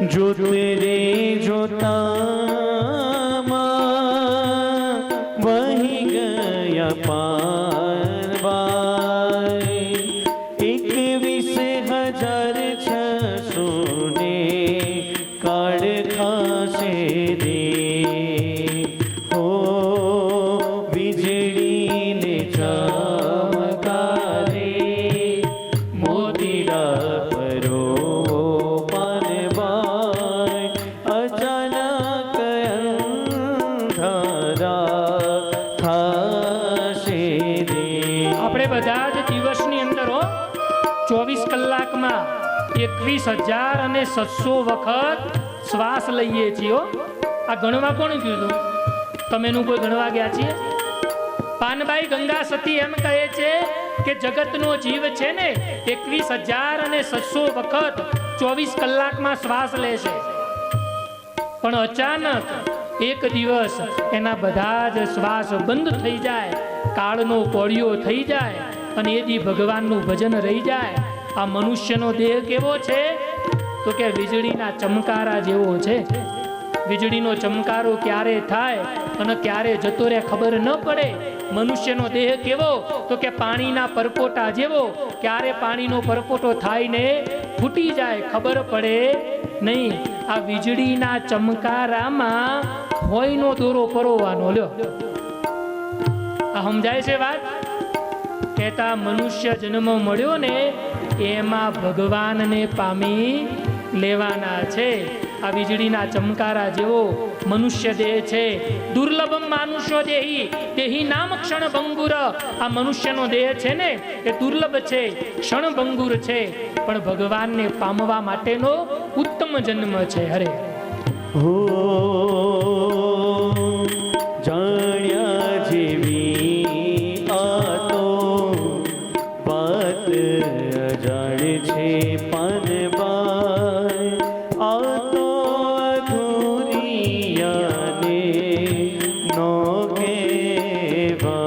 જોતે રે જોતામાં વહી ગયા પારવાઈ 21,600 ને કાળ ખાશે રે હો વીજળીને ચમકારે મોતીડા પરો પાનવાઈ અચાનક અંધારા થાશે રે। આપણે બધા જ દિવસની અંદર 24 કલાકમાં 21,700 વખત શ્વાસ લઈએ છીએ। આ ગણવા કોણ કીધું? તમે નું કોઈ ગણવા ગયા છીએ? પાનબાઈ ગંગા સતી એમ કહે છે કે જગતનો જીવ છે ને 21,700 વખત 24 કલાકમાં શ્વાસ લે છે, પણ અચાનક એક દિવસ એના બધા જ શ્વાસ બંધ થઈ જાય, કાળનો કોળિયો થઈ જાય અને એથી ભગવાનનું ભજન રહી જાય। આ મનુષ્યનો દેહ કેવો છે તો કે વીજળીના ચમકારા જેવો છે। વીજળીનો ચમકારો ક્યારે થાય અને ક્યારે જતો રહે ખબર ન પડે। મનુષ્યનો દેહ કેવો તો કે પાણીના પરપોટા જેવો, ક્યારે પાણીનો પરપોટો થાય ને ફૂટી જાય ખબર પડે નહીં। આ વીજળીના ચમકારામાં હોયનો દોરો પરોવાનો લ્યો। આ સમજાય છે વાત? કહેતા મનુષ્ય જન્મ મળ્યો ને એમાં ભગવાનને પામી લેવાના છે। આ વીજળીના ચમકારા જેવો મનુષ્ય દેહ છે। દુર્લભમ માનુષ્યો દેહી દેહી નામ ક્ષણ ભંગુર। આ મનુષ્યનો દેહ છે ને એ દુર્લભ છે, ક્ષણ ભંગુર છે, પણ ભગવાનને પામવા માટેનો ઉત્તમ જન્મ છે। હરે હો જાણ્યા જેવી આ તો વાત અજાણ છે પાનબાઈ। આ તો અધૂરિયાને નો કહેવા।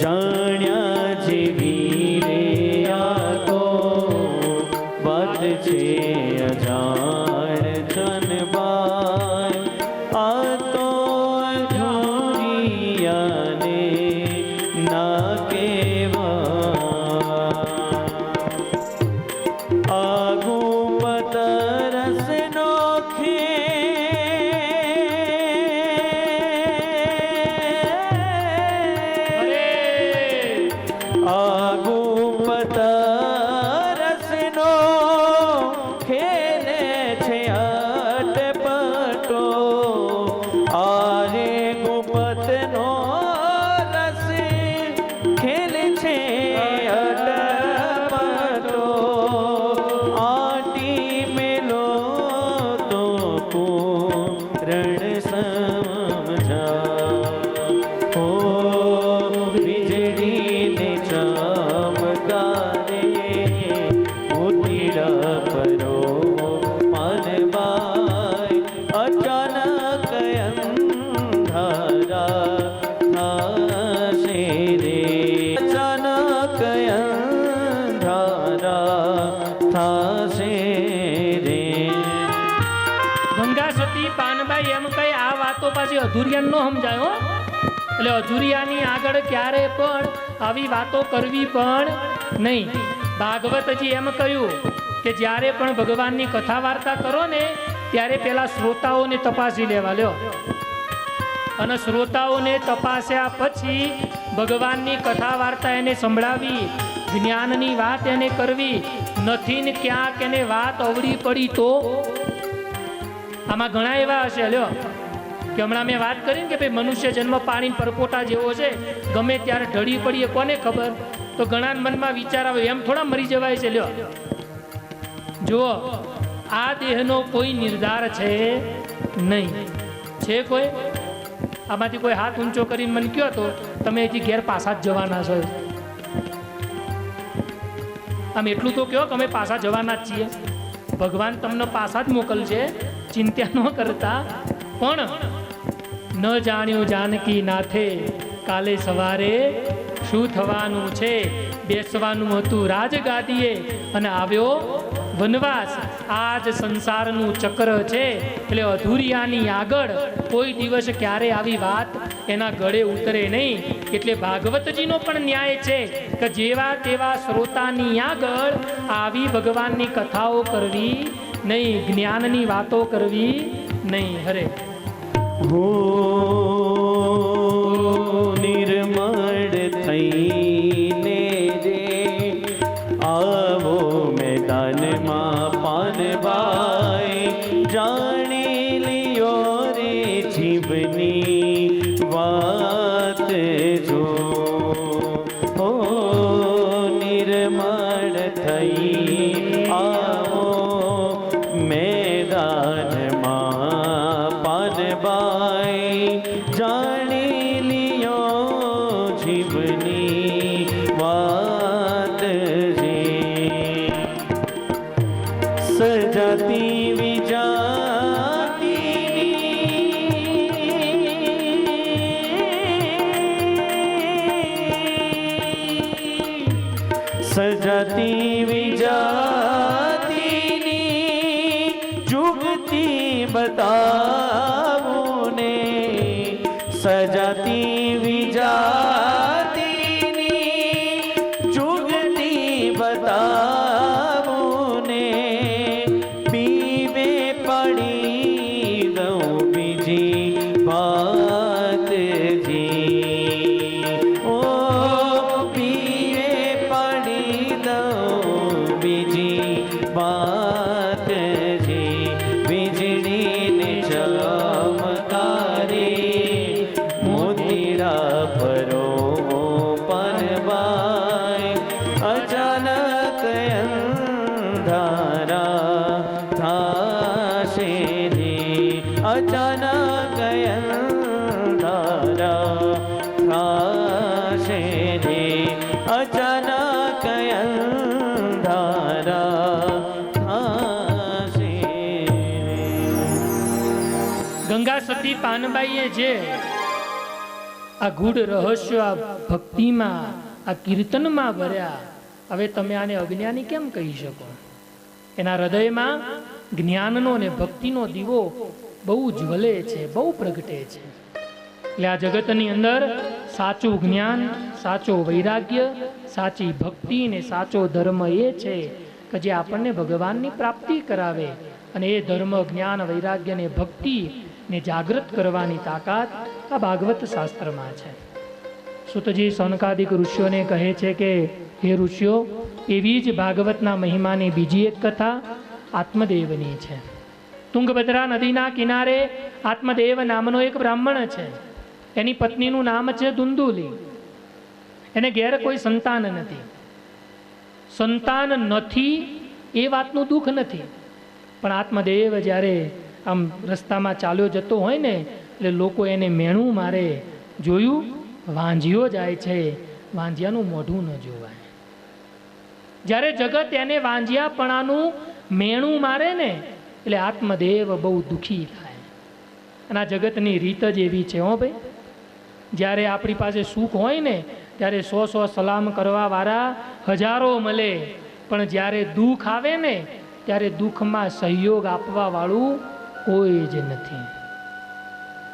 જાણ્યા જેવી રે આ તો વાત છે અજાણ જનબાઈ। આ તો અધૂરિયાને ના કહેવા। આગુ પતરસ નોખે આગુ પતરસનો ખેલે છે અટપટો। આરે ગુપતનો રસ ખેલે છે અટપટો। આટી મેલો તો પૂરણ સમજા। હો વીજળીને ચમકારે મોતીડા પરો પાનબાઈ અચાનક અંધારા થાશે રે। અચાનક અંધારા થાશે રે। ગંગા સતી પાનબાઈ એમ કહે આ વાતો પાછી અધૂરિયા ન સમજાય હો। એટલે અધૂરિયાની આગળ ક્યારે પણ આવી વાતો કરવી પણ નહીં। ભાગવતજી એમ કહ્યું કે જ્યારે પણ ભગવાનની કથા વાર્તા કરો ને ત્યારે પેલા શ્રોતાઓને તપાસી લેવા લ્યો, અને શ્રોતાઓને તપાસ્યા પછી ભગવાનની કથા વાર્તા એને સંભળાવી, જ્ઞાનની વાત એને કરવી। નથી ને ક્યાંક એને વાત અવળી પડી તો આમાં ઘણા એવા હશે લ્યો કે હમણાં મેં વાત કરી કે ભાઈ મનુષ્ય જન્મ પાણી પરપોટા જેવો છે, ગમે ત્યારે ઢળી પડીએ કોને ખબર। તો ઘણા મનમાં વિચાર આવે એમ થોડા મરી જવાય છે લ્યો। જુઓ આ દેહનો કોઈ નિર્ધાર છે નહીં। છે કોઈ? આમાંથી કોઈ હાથ ઊંચો કરીને મને કહો તો તમે અહીંથી ઘેર પાછા જ જવાના છો? આમ એટલું તો કહો કે અમે પાછા જવાના જ છીએ। ભગવાન તમને પાછા જ મોકલશે, ચિંતા ન કરતા। પણ ન જાણ્યું જાનકી નાથે કાલે સવારે શું થવાનું છે। બેસવાનું હતું રાજગાદીએ અને આવ્યો વનવાસ આ જ સંસારનું ચક્ર છે. એટલે અધૂરિયાની આગળ કોઈ દિવસ ક્યારે આવી વાત એના ગળે ઉતરે નહીં. એટલે ભાગવતજીનો પણ ન્યાય છે કે જેવા તેવા શ્રોતાની આગળ આવી ભગવાનની કથાઓ કરવી નહીં, જ્ઞાનની વાતો કરવી નહીં. હરે હો નિર્મળ થઈને રે આવો મેદાનમાં પાનબાઈ, જાણી લિયો રે જીવની વાત જો. હો નિર્મળ થઈ આવો મેદાનમાં પાનબાઈ, જાણી લિયો જીવની વાત જે. સજાતી સજાતી વિજાતિની જુગતી બતાવું ને, સજાતી વિજાતિની જુગતી બતાવું ને, પીવે પડી દઉં બીજી વાત જી. ઓ પીવે પડી દઉં બીજી વાત જી. વીજળીને ચમકારે મોતીડા ભરો પનબાઈ, અચાનક અંધારા થાશે રે. અચાનક અંધારા થાશે રે. અચાનક અંધારા થાશે રે. ગંગા સતી પાનબાઈએ જે આ ગૂઢ રહસ્યો આ ભક્તિમાં આ કીર્તનમાં ભર્યા, હવે તમે આને અજ્ઞાની કેમ કહી શકો? એના હૃદયમાં જ્ઞાનનો ને ભક્તિનો દીવો બહુ જ્વલે છે, બહુ પ્રગટે છે. એટલે આ જગતની અંદર સાચું જ્ઞાન, સાચો વૈરાગ્ય, સાચી ભક્તિ ને સાચો ધર્મ એ છે કે જે આપણને ભગવાનની પ્રાપ્તિ કરાવે. અને એ ધર્મ, જ્ઞાન, વૈરાગ્ય ને ભક્તિ ને જાગૃત કરવાની તાકાત આ ભાગવત શાસ્ત્રમાં છે. સુતજી સૌનકાદિક ઋષિઓને કહે છે કે હે ઋષિઓ, એવી જ ભાગવતના મહિમાની બીજી એક કથા આત્મદેવની છે. તુંગભદ્રા નદીના કિનારે આત્મદેવ નામનો એક બ્રાહ્મણ છે. એની પત્નીનું નામ છે દુંદુલી. એને ઘેર કોઈ સંતાન નથી. સંતાન નથી એ વાતનું દુઃખ નથી, પણ આત્મદેવ જ્યારે આમ રસ્તામાં ચાલ્યો જતો હોય ને એટલે લોકો એને મેણું મારે. જોયું? વાંઝિયો જાય છે, વાંઝિયાનું મોઢું ન જોવાય. જ્યારે જગત એને વાંઝિયાપણાનું મેણું મારે ને એટલે આત્મદેવ બહુ દુઃખી થાય. અને આ જગતની રીત જ એવી છે. હો ભાઈ, જ્યારે આપણી પાસે સુખ હોય ને ત્યારે 100 સલામ કરવાવાળા હજારો મળે, પણ જ્યારે દુઃખ આવે ને ત્યારે દુઃખમાં સહયોગ આપવાવાળું કોઈ જ નથી.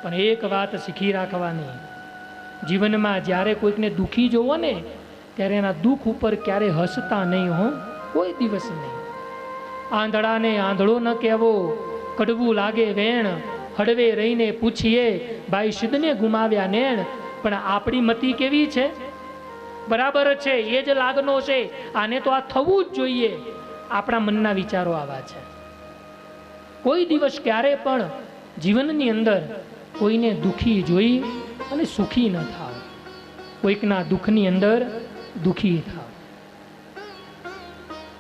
પણ એક વાત શીખી રાખવાની, જીવનમાં જ્યારે કોઈકને દુઃખી જોવો ને ત્યારે એના દુઃખ ઉપર ક્યારે હસતા નહીં. હો, કોઈ દિવસ નહીં. આંધળાને આંધળો ન કહેવો, કડવું લાગે વેણ, હળવે રહીને પૂછીએ ભાઈ સિદ્ધને ગુમાવ્યા નેણ. પણ આપણી મતિ કેવી છે? બરાબર છે, એ જ લાગનો છે, આને તો આ થવું જ જોઈએ. આપણા મનના વિચારો આવા છે. કોઈ દિવસ ક્યારે પણ જીવનની અંદર કોઈને દુઃખી જોઈ અને સુખી ન થાવ. કોઈકના દુઃખની અંદર દુઃખી થાવ.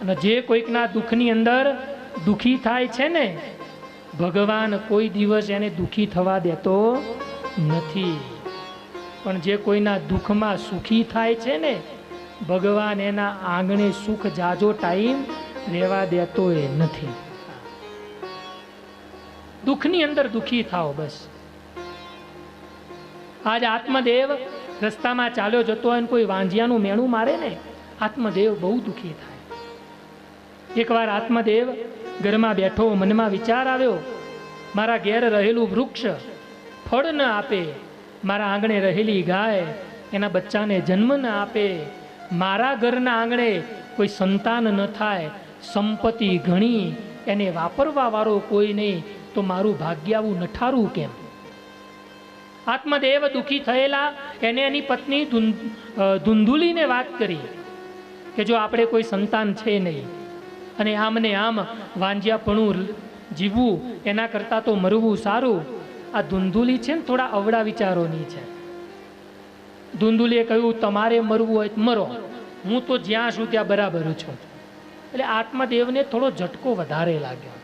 અને જે કોઈકના દુઃખની અંદર દુઃખી થાય છે ને, ભગવાન કોઈ દિવસ એને દુઃખી થવા દેતો નથી. પણ જે કોઈના દુઃખમાં સુખી થાય છે ને, ભગવાન એના આંગણે સુખ જાજો ટાઈમ રહેવા દેતો એ નથી. દુઃખની અંદર દુઃખી થાઓ બસ. આજ આત્મદેવ રસ્તામાં ચાલ્યો જતો હોય ને કોઈ વાંઝિયાનું મેણું મારે ને, આત્મદેવ બહુ દુઃખી થાય. એકવાર આત્મદેવ ઘરમાં બેઠો, મનમાં વિચાર આવ્યો, મારા ઘેર રહેલું વૃક્ષ ફળ ન આપે, મારા આંગણે રહેલી ગાય એના બચ્ચાને જન્મ ન આપે, મારા ઘરના આંગણે કોઈ સંતાન ન થાય, સંપત્તિ ઘણી એને વાપરવા વાળો કોઈ નહીં, તો મારું ભાગ્ય આવું નઠારું કેમ? આત્મદેવ દુઃખી થયેલા એને એની પત્ની ધુંધુલીને વાત કરી કે જો આપણે કોઈ સંતાન છે નહીં અને આમને આમ વાંજ્યાપણું જીવવું એના કરતાં તો મરવું સારું. આ ધુંધુલી છે ને થોડા અવળા વિચારોની છે. ધુંધુલીએ કહ્યું, તમારે મરવું હોય તો મરો, હું તો જ્યાં છું ત્યાં બરાબર છું. એટલે આત્મદેવને થોડો ઝટકો વધારે લાગ્યો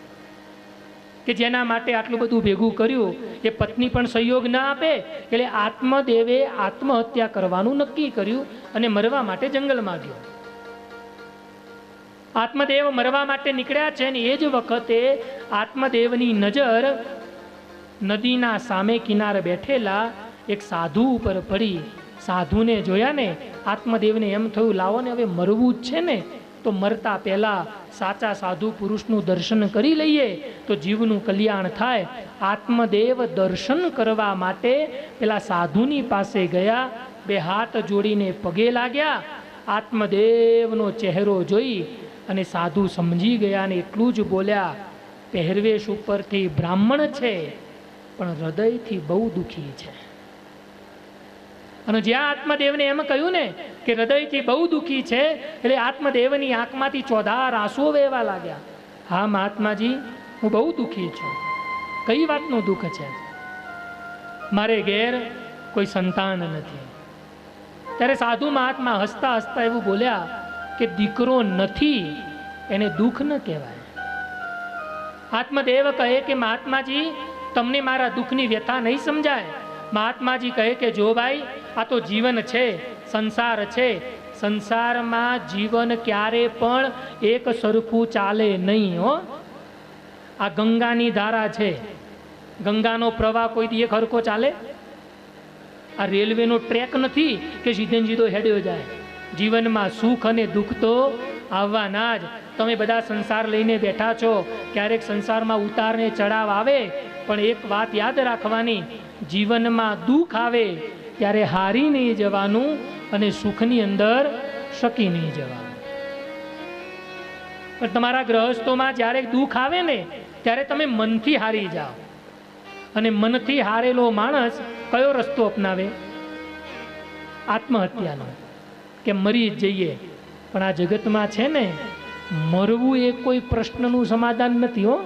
કે જેના માટે આટલું બધું ભેગું કર્યું એ પત્ની પણ સહયોગ ના આપે, એટલે આત્મદેવે આત્મહત્યા કરવાનું નક્કી કર્યું અને મરવા માટે જંગલમાં ગયો. આત્મદેવ મરવા માટે નીકળ્યા છે ને એ જ વખતે આત્મદેવની નજર નદીના સામે કિનારે બેઠેલા એક સાધુ ઉપર પડી. સાધુને જોયા ને આત્મદેવને એમ થયું, લાવો ને હવે મરવું જ છે ને તો મરતા પહેલા સાચા સાધુ પુરુષનું દર્શન કરી લઈએ તો જીવનું કલ્યાણ થાય. આત્મદેવ દર્શન કરવા માટે પેલા સાધુની પાસે ગયા, બે હાથ જોડીને પગે લાગ્યા. આત્મદેવનો ચહેરો જોઈ અને સાધુ સમજી ગયા અને એટલું જ બોલ્યા, પહેરવેશ ઉપરથી બ્રાહ્મણ છે પણ હૃદયથી બહુ દુઃખી છે. અને જ્યાં આત્મદેવને એમ કહ્યું ને કે હૃદયથી બહુ દુઃખી છે, એટલે આત્મદેવની આંખમાંથી ચોધાર આંસુઓ વહેવા લાગ્યા. હા મહાત્માજી, હું બહુ દુઃખી છું. કઈ વાતનું દુઃખ છે? મારે ઘેર કોઈ સંતાન નથી. ત્યારે સાધુ મહાત્મા હસતા હસતા એવું બોલ્યા કે દીકરો નથી એને દુઃખ ન કહેવાય. આત્મદેવ કહે કે મહાત્માજી, તમને મારા દુઃખની વ્યથા નહીં સમજાય. મહાત્માજી કહે કે જો ભાઈ, આ તો જીવન છે, સંસાર છે, સંસારમાં જીવન ક્યારે પણ એક સરખું ચાલે નહીં હો. આ ગંગાની ધારા છે, ગંગાનો પ્રવાહ કોઈ દી એક હરખો ચાલે? આ રેલવેનો ટ્રેક નથી કે સીધે સીધો હેડ્યો જાય. જીવનમાં સુખ અને દુઃખ તો આવવાના જ. તમે બધા સંસાર લઈને બેઠા છો, ક્યારેક સંસારમાં ઉતાર ને ચડાવ આવે, પણ એક વાત યાદ રાખવાની, જીવનમાં દુઃખ આવે ત્યારે હારી નહીં જવાનું અને સુખની અંદર શકી નહીં જવાનું. પણ તમારા ગ્રહસ્થોમાં જ્યારે દુઃખ આવે ને ત્યારે તમે મનથી હારી જાઓ. અને મનથી હારેલો માણસ કયો રસ્તો અપનાવે? આત્મહત્યાનો, કે મરી જ જઈએ. પણ આ જગતમાં છે ને, મરવું એ કોઈ પ્રશ્નનું સમાધાન નથી હો.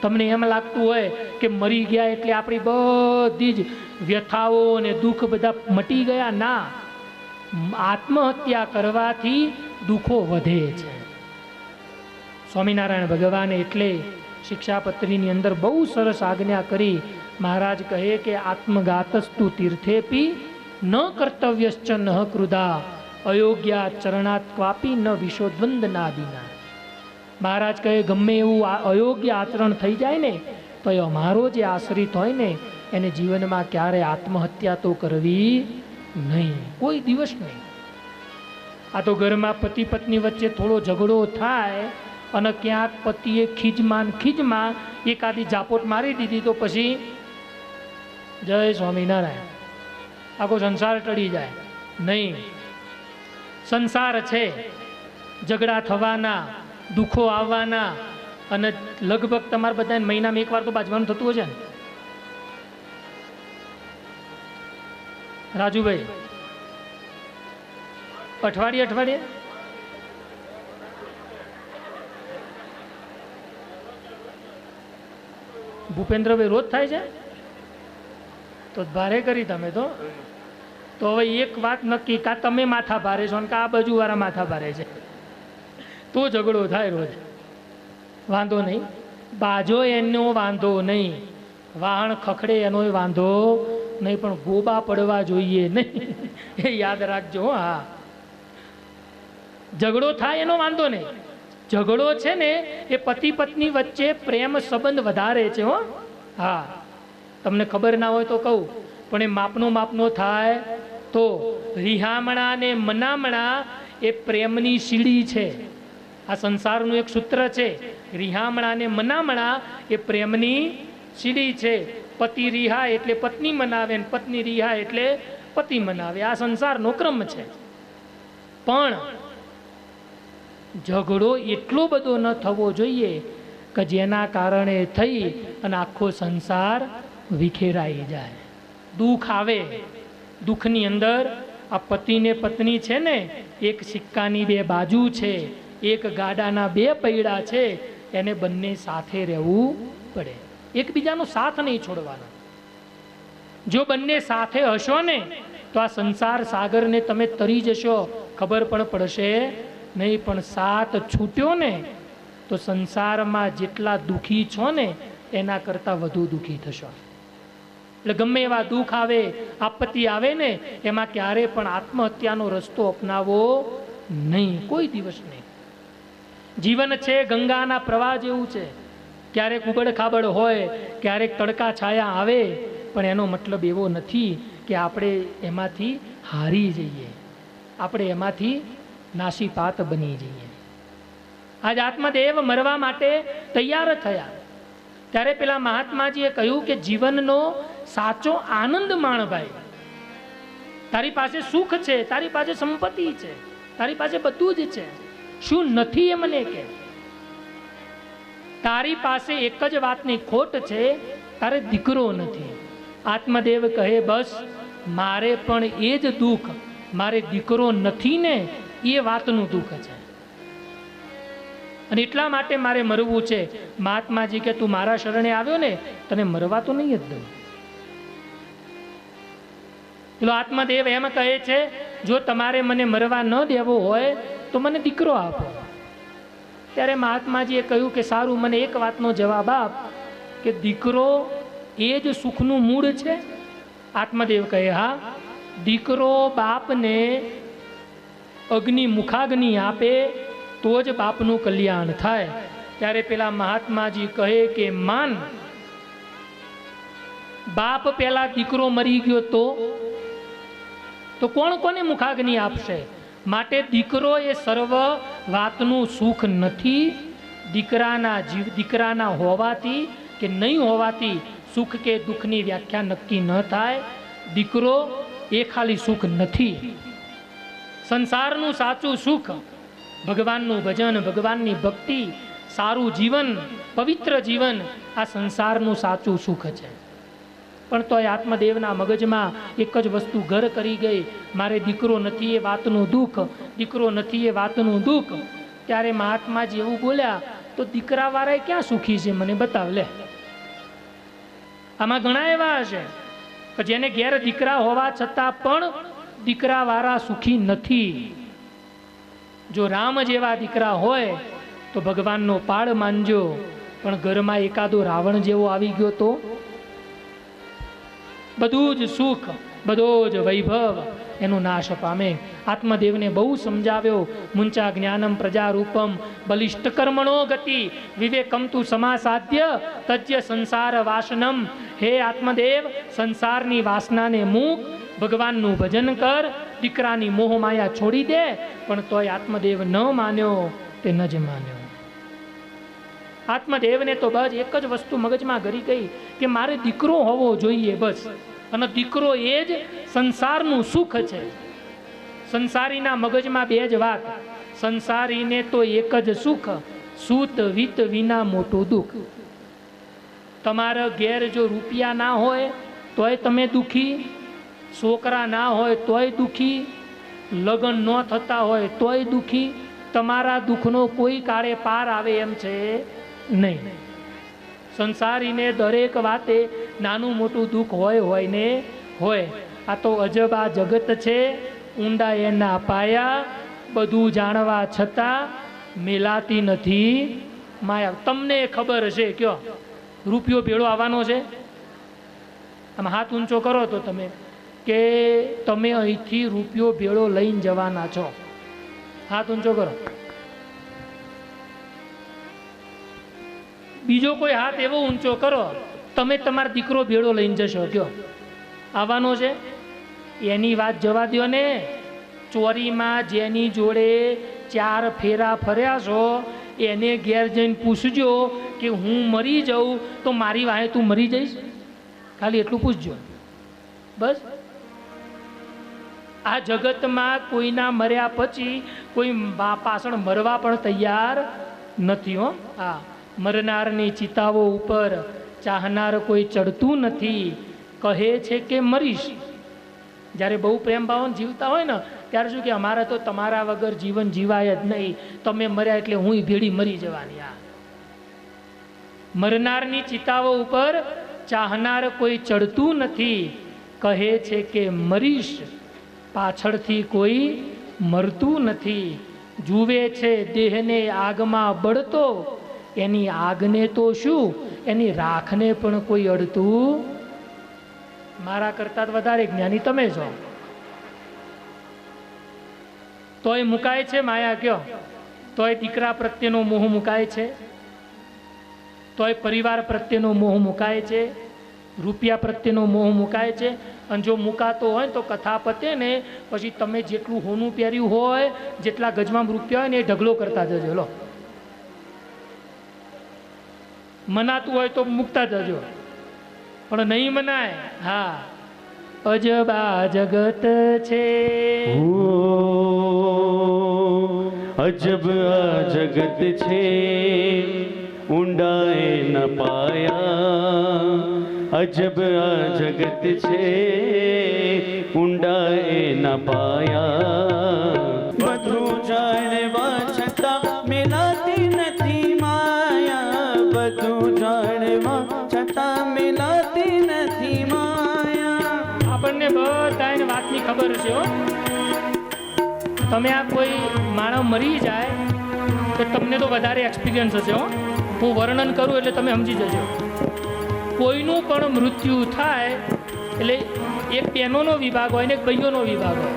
તમને એમ લાગતું હોય કે મરી ગયા એટલે આપણી બધી જ વ્યથાઓ અને દુઃખ બધા મટી ગયા. ના, આત્મહત્યા કરવાથી દુઃખો વધે છે. સ્વામિનારાયણ ભગવાને એટલે શિક્ષાપત્રીની અંદર બહુ સરસ આજ્ઞા કરી. મહારાજ કહે કે આત્મઘાતસ્તુ તીર્થેપી ન કર્તવ્યશ્ચ ન કૃદા અયોગ્યા ચરણાત ક્વાપી ન વિશોદ્વંદનાદિના. મહારાજ કહે ગમે એવું અયોગ્ય આચરણ થઈ જાય ને તો એ અમારો જે આશ્રિત હોય ને એને જીવનમાં ક્યારે આત્મહત્યા તો કરવી નહીં, કોઈ દિવસ નહીં. આ તો ઘરમાં પતિ પત્ની વચ્ચે થોડો ઝઘડો થાય અને ક્યાંક પતિએ ખીજમાં એકાદી ઝાપોટ મારી દીધી તો પછી જય સ્વામિનારાયણ, આખો સંસાર ટળી જાય. નહીં, સંસાર છે, ઝઘડા થવાના, દુઃખો આવવાના, અને લગભગ તમારે બધાને મહિનામાં એકવાર તો બાજવાનું થતું હશે ને રાજુભાઈ? અઠવાડિયે ભૂપેન્દ્રભાઈ રોજ થાય છે તો ભારે કરી તમે તો હવે એક વાત નક્કી, કા તમે માથા ભારે છો ને કા આ બાજુ વાળા માથા ભારે છે, તો ઝઘડો થાય રોજ. વાંધો નહીં, બાજો એનો વાંધો નહીં, વાહણ ખખડે એનો વાંધો નહીં, પણ ગોબા પડવા જોઈએ નહીં, એ યાદ રાખજો. હા, ઝઘડો થાય એનો વાંધો નહીં. ઝઘડો છે ને એ પતિ પત્ની વચ્ચે પ્રેમ સંબંધ વધારે છે હો. હા, તમને ખબર ના હોય તો કહું, પણ એ માપનો થાય તો રિહામણા ને મનામણા એ પ્રેમની સીડી છે. આ સંસારનું એક સૂત્ર છે, રિહામણા ને મનામણા એ પ્રેમની સીડી છે. પતિ રિહા એટલે પત્ની મનાવે ને પત્ની રિહા એટલે પતિ મનાવે. આ સંસારનો ક્રમ છે. પણ ઝઘડો એટલો બધો ન થવો જોઈએ કે જેના કારણે થઈ અને આખો સંસાર વિખેરાઈ જાય. દુઃખ આવે, દુઃખની અંદર આ પતિ ને પત્ની છે ને, એક સિક્કાની બે બાજુ છે, એક ગાડાના બે પૈડા છે, એને બંને સાથે રહેવું પડે. એકબીજાનો સાથ નહીં છોડવાનો. જો બંને સાથે હશો ને તો આ સંસાર સાગરને તમે તરી જશો, ખબર પણ પડશે નહીં. પણ સાથ છૂટ્યો ને તો સંસારમાં જેટલા દુઃખી છો ને એના કરતાં વધુ દુઃખી થશો. એટલે ગમે એવા દુઃખ આવે, આપત્તિ આવે ને, એમાં ક્યારે પણ આત્મહત્યાનો રસ્તો અપનાવો નહીં, કોઈ દિવસ નહીં. જીવન છે ગંગાના પ્રવાહ જેવું છે. ક્યારેક ઉબડ ખાબડ હોય, ક્યારેક તડકા છાયા આવે, પણ એનો મતલબ એવો નથી કે આપણે એમાંથી હારી જઈએ, આપણે એમાંથી નાસીપાત બની જઈએ. આજ આત્મદેવ મરવા માટે તૈયાર થયા ત્યારે પેલા મહાત્માજીએ કહ્યું કે જીવનનો સાચો આનંદ માણ ભાઈ. તારી પાસે સુખ છે, તારી પાસે સંપત્તિ છે, તારી પાસે બધું જ છે. શું નથી એ મને કે. તારી પાસે એક જ વાતની ખોટ છે, તારે દીકરો નથી. આત્મદેવ કહે બસ મારે પણ એ જ દુઃખ, મારે દીકરો નથી ને એ વાતનું દુઃખ છે અને એટલા માટે મારે મરવું છે. મહાત્માજી કે તું મારા શરણે આવ્યો ને, તને મરવા તો નહીં જ દઉં. પેલો આત્મદેવ એમ કહે છે જો તમારે મને મરવા ન દેવો હોય તો મને દીકરો આપો. ત્યારે મહાત્માજીએ કહ્યું કે સારું, મને એક વાતનો જવાબ આપ કે દીકરો એ જ સુખનું મૂળ છે. આત્મદેવ કહે હા, દીકરો બાપને અગ્નિ મુખાગ્નિ આપે તો જ બાપનું કલ્યાણ થાય. ત્યારે પેલા મહાત્માજી કહે કે માન બાપ પેલા દીકરો મરી ગયો તો કોણ કોને મુખાગ્નિ આપશે? માટે દીકરો એ સર્વ વાતનું સુખ નથી. દીકરાના હોવાથી કે નહીં હોવાથી સુખ કે દુઃખની વ્યાખ્યા નક્કી ન થાય. દીકરો એ ખાલી સુખ નથી. સંસારનું સાચું સુખ ભગવાનનું ભજન, ભગવાનની ભક્તિ, સારું જીવન, પવિત્ર જીવન, આ સંસારનું સાચું સુખ છે. પણ તોય આત્મદેવના મગજમાં એક જ વસ્તુ ઘર કરી ગઈ, મારે દીકરો નથી એ વાતનું દુઃખ, દીકરો નથી એ વાતનું દુઃખ. ત્યારે મહાત્માજી એવું બોલ્યા તો દીકરાવાળા ક્યાં સુખી છે મને બતાવ લે. આમાં ઘણા એવા હશે કે જેને ઘેર દીકરા હોવા છતાં પણ દીકરાવાળા સુખી નથી. જો રામ જેવા દીકરા હોય તો ભગવાનનો પાડ માનજો, પણ ઘરમાં એકાદો રાવણ જેવો આવી ગયો તો બધું જ સુખ, બધો જ વૈભવ એનો નાશ પામે. આત્મદેવને બહુ સમજાવ્યો, મુંચા જ્ઞાનમ પ્રજારૂપમ બલિષ્ઠ કર્મણો ગતિ વિવેકમ તુ સમાસાધ્ય તજ્ય સંસાર વાસનમ. હે આત્મદેવ, સંસારની વાસનાને મૂક, ભગવાનનું ભજન કર, દીકરાની મોહ માયા છોડી દે. પણ તોય આત્મદેવ ન માન્યો, તે ન જ માન્યો. આત્મદેવને તો બસ એક જ વસ્તુ મગજમાં ઘરી ગઈ કે મારે દીકરો હોવો જોઈએ બસ. અને દીકરો એ જ સંસારનું સુખ છે. સંસારીના મગજમાં બે જ વાત, સંસારીને તો એક જ સુખ, સૂત વિત વિના મોટું દુઃખ. તમારા ઘેર જો રૂપિયા ના હોય તોય તમે દુઃખી, છોકરા ના હોય તોય દુઃખી, લગ્ન ન થતા હોય તોય દુઃખી. તમારા દુઃખનો કોઈ કાળે પાર આવે એમ છે નહીં. સંસારીને દરેક વાતે નાનું મોટું દુઃખ હોય ને હોય. આ તો અજબ આ જગત છે, ઊંડા એના પાયા, બધું જાણવા છતાં મિલાતી નથી માયા. તમને ખબર છે કયો રૂપિયો ભેળો આવવાનો છે? આમ હાથ ઊંચો કરો તો તમે કે તમે અહીંથી રૂપિયો ભેળો લઈને જવાના છો. હાથ ઊંચો કરો. બીજો કોઈ હાથ એવો ઊંચો કરો, તમે તમારો દીકરો ભેળો લઈને જશો કયો આવવાનો છે? એની વાત જવા દો ને. ચોરીમાં જેની જોડે 4 ફેરા ફર્યા છો એને ઘેર જઈને પૂછજો કે હું મરી જાઉં તો મારી વાહે તું મરી જઈશ? ખાલી એટલું પૂછજો બસ. આ જગતમાં કોઈના મર્યા પછી કોઈ પાછળ મરવા પણ તૈયાર નથી હો. હા, મરનારની ચિતાઓ ઉપર ચાહનાર કોઈ ચડતું નથી, કહે છે કે મરીશ. જ્યારે બહુ પ્રેમ ભાવન જીવતા હોય ને ત્યારે શું કે અમારે તો તમારા વગર જીવન જીવાય જ નહીં, તમે મર્યા એટલે હું ભેડી મરી જવાની. આ મરનારની ચિતાઓ ઉપર ચાહનાર કોઈ ચડતું નથી, કહે છે કે મરીશ. પાછળથી કોઈ મરતું નથી. જુએ છે દેહને આગમાં બળતો, એની આગને તો શું એની રાખને પણ કોઈ અડતું. મારા કરતાં વધારે જ્ઞાની તમે છો. તોય મુકાય છે માયા કયો? તોય દીકરા પ્રત્યેનો મોહ મુકાય છે, તોય પરિવાર પ્રત્યેનો મોહ મુકાય છે, રૂપિયા પ્રત્યેનો મોહ મુકાય છે. અને જો મુકાતો હોય તો કથા પતે ને પછી તમે જેટલું હોનું પહેર્યું હોય, જેટલા ગજમાં રૂપિયા હોય ને એ ઢગલો કરતા જજો. લો, મનાતું હોય તો મૂકતા જજો, પણ નહીં મનાય. હા, અજબા જગત છે, અજબ આ જગત છે, ઊંડાએ ન પાયા. અજબ આ જગત છે, ઊંડાએ ન પાયા. બધું જાણવા છતાં મેલાતી નથી માયા. બધું જાણવા છતાં મેલાતી નથી માયા. આપણને બધાને વાતની ખબર છે હો. તમે આ કોઈ માણસ મરી જાય તો તમને તો વધારે એક્સપિરિયન્સ હશે હો. હું વર્ણન કરું એટલે તમે સમજી જજો. કોઈનું પણ મૃત્યુ થાય એટલે એક બહેનોનો વિભાગ હોય ને એક ભાઈઓનો વિભાગ હોય.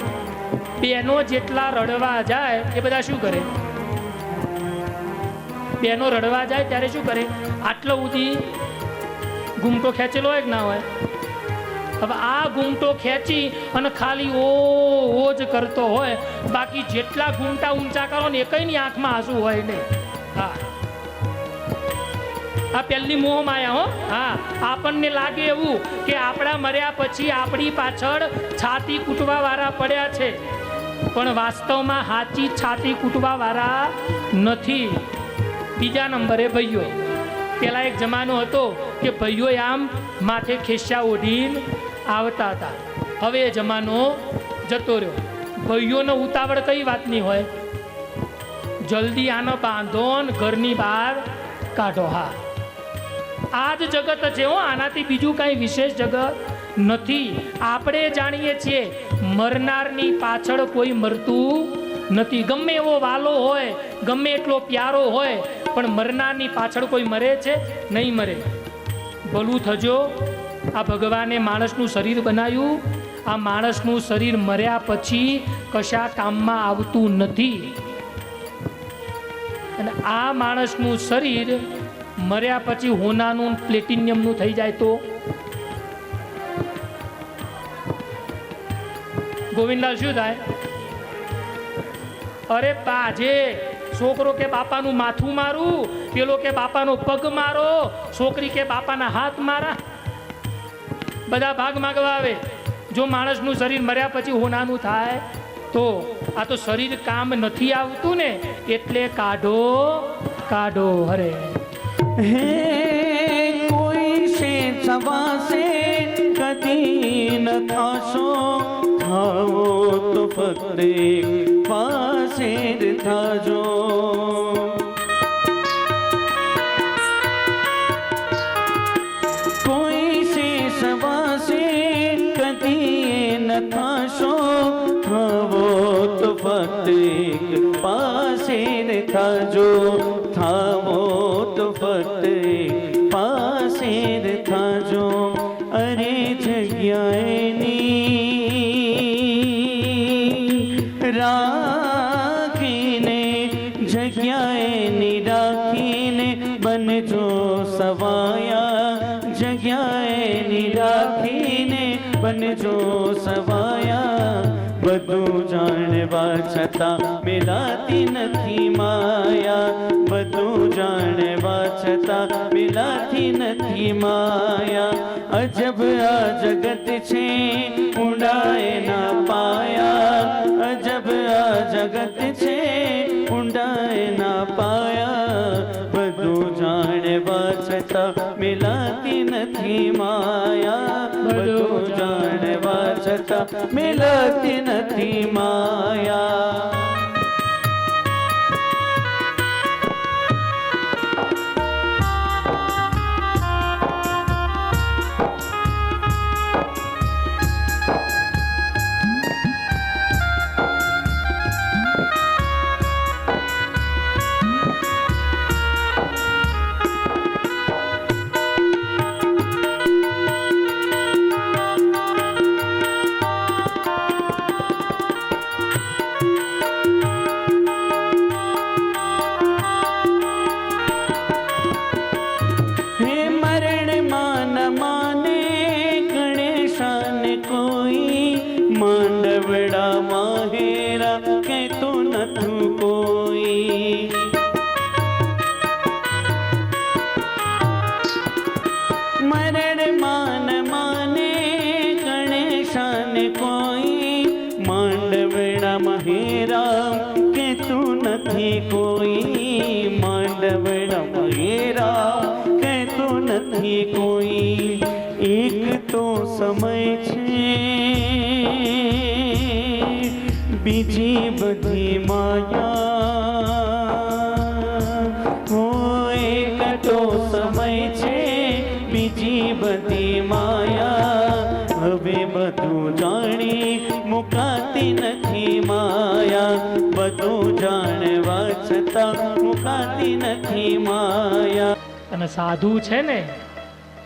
બહેનો જેટલા રડવા જાય એ બધા શું કરે? બહેનો રડવા જાય ત્યારે શું કરે? આટલો સુધી ઘૂમટો ખેંચેલો હોય કે ના હોય? હવે આ ઘૂમટો ખેંચી અને ખાલી ઓ જ કરતો હોય, બાકી જેટલા ઘૂમટા ઊંચા કરો ને એકઈની આંખમાં આંસુ હોય નહીં. હા, આ પહેલી મોહ માયા હો. હા, આપણને લાગે એવું કે આપણા મર્યા પછી આપણી પાછળ છાતી કૂટવા વાળા પડ્યા છે, પણ વાસ્તવમાં સાચી છાતી કૂટવા વાળા નથી. બીજા નંબરે ભાઈઓ. પેલા એક જમાનો હતો કે ભાઈઓ આમ માથે ખેસ્યા ઓઢીને આવતા હતા. હવે એ જમાનો જતો રહ્યો. ભાઈઓનો ઉતાવળ કઈ વાતની હોય? જલ્દી આને બાંધો ને ઘરની બહાર કાઢો. હા, આ જ જગત છે હો. આનાથી બીજું કાંઈ વિશેષ જગત નથી. આપણે જાણીએ છીએ મરનારની પાછળ કોઈ મરતું નથી. ગમે એવો વાલો હોય, ગમે એટલો પ્યારો હોય, પણ મરનારની પાછળ કોઈ મરે છે? નહીં મરે. ભલું થજો, આ ભગવાને માણસનું શરીર બનાવ્યું. આ માણસનું શરીર મર્યા પછી કશા કામમાં આવતું નથી. અને આ માણસનું શરીર મર્યા પછી હોનાનું પ્લેટિનિયમનું થઈ જાય તો? ગોવિંદલાલ શું થાય? અરે બાજે છોકરો કે બાપાનું માથું મારું, પેલો કે બાપાનો પગ મારો, છોકરી કે બાપાના હાથ મારા, બધા ભાગ માગવા આવે. જો માણસનું શરીર મર્યા પછી હોનાનું થાય તો આ તો શરીર કામ નથી આવતું ને, એટલે કાઢો કાઢો. હરે હે કોઈ સે સવા સે કદી ન થાશો, થાઓ તો ફક્ત પાસે થાજો. કોઈ સે સવા સે કદી ન થાશો, થાઓ તો ફક્ત પાસે થાજો. થાવો તો ફક્ત પાસે થાજો. અરે જગ્યાએની રાખીને, જગ્યાએની રાખીને બનજો સવાયા. જગ્યાએની રાખીને બનજો સવાયા. બધું જાણવા છતાં મિલાતી નથી માયા, બધું જાણવા છતાં મિલાતી નથી માયા. અજબ આ જગત છે ઊંડાએ ના પાયા, અજબ આ જગત છે ઊંડાએ ના પાયા. બધું જાણવા છતાં મિલાતી નથી માયા, બધું જાણવા છતાં મિલાતી નથી માયા. માંડવડા માહેરા કહેતો નથું કોઈ, મરણ માન માને ગણેશાને કોઈ, માંડવડા માહેરા કહેતો નથી કોઈ, માંડવડા માહેરા કહેતો નથી કોઈ. એક તો સમય છે બીજી બધી માયા, હો એક તો સમય છે બીજી બધી માયા. હવે બધું જાણી મુકાતી નથી માયા, બધું જાણવા છતાં મુકાતી નથી માયા. અને સાધુ છે ને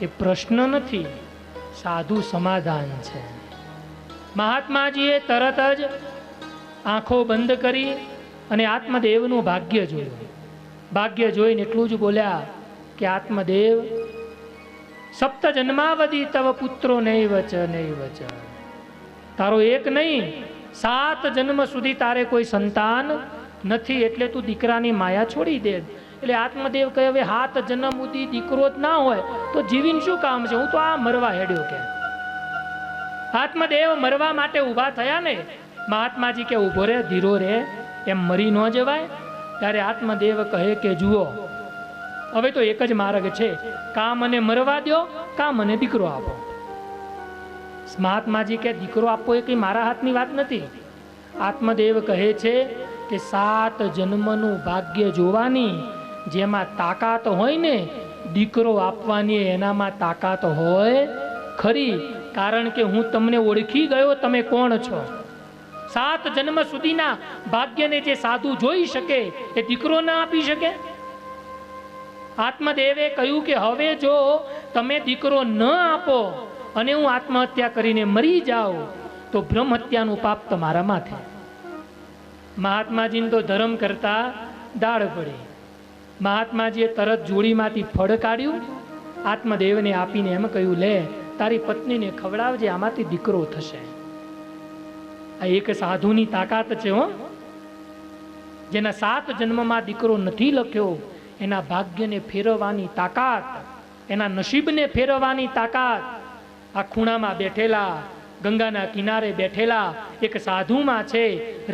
એ પ્રશ્ન નથી, સાધુ સમાધાન છે. મહાત્માજીએ તરત જ આંખો બંધ કરી અને આત્મદેવનું ભાગ્ય જોયું. ભાગ્ય જોઈને એટલું જ બોલ્યા કે આત્મદેવ, સપ્ત જન્માવધિ તવ પુત્રો નૈવ ચ નૈવ ચ. તારો એક નહીં 7 જન્મ સુધી તારે કોઈ સંતાન નથી, એટલે તું દીકરાની માયા છોડી દે. એટલે આત્મદેવ કહે, હવે 7 જન્મ સુધી દીકરો જ ના હોય તો જીવીને શું કામ છે, હું તો આ મરવા હેડ્યો. કે આત્મદેવ મરવા માટે ઊભા થયા ને, મહાત્માજી કે ઊભો રે, ધીરો રે, એમ મરી ન જવાય. ત્યારે આત્મદેવ કહે કે જુઓ, હવે તો એક જ માર્ગ છે, કાં મને મરવા દો કાં મને દીકરો આપો. મહાત્માજી કે દીકરો આપવો એ કંઈ મારા હાથની વાત નથી. આત્મદેવ કહે છે કે 7 જન્મનું ભાગ્ય જોવાની જેમાં તાકાત હોય ને, દીકરો આપવાની એનામાં તાકાત હોય ખરી. કારણ કે હું તમને ઓળખી ગયો, તમે કોણ છો. 7 જન્મ સુધીના ભાગ્યને જે સાધુ જોઈ શકે એ દીકરો ના આપી શકે. આત્મદેવે કહ્યું કે હવે જો તમે દીકરો ન આપો અને હું આત્મહત્યા કરીને મરી જાઉં તો બ્રહ્મ હત્યાનું પાપ તમારા માથે. મહાત્માજીને તો ધર્મ કરતા દાળ પડી. મહાત્માજીએ તરત જોડીમાંથી ફળ કાઢ્યું, આત્મદેવને આપીને એમ કહ્યું, લે તારી પત્નીને ખવડાવજે, આમાંથી દીકરો થશે. આ એક સાધુની તાકાત છે હો. જેના 7 જન્મમાં દીકરો નથી લખ્યો એના ભાગ્યને ફેરવવાની તાકાત, એના નસીબને ફેરવવાની તાકાત આ ખૂણામાં બેઠેલા, ગંગાના કિનારે બેઠેલા એક સાધુમાં છે.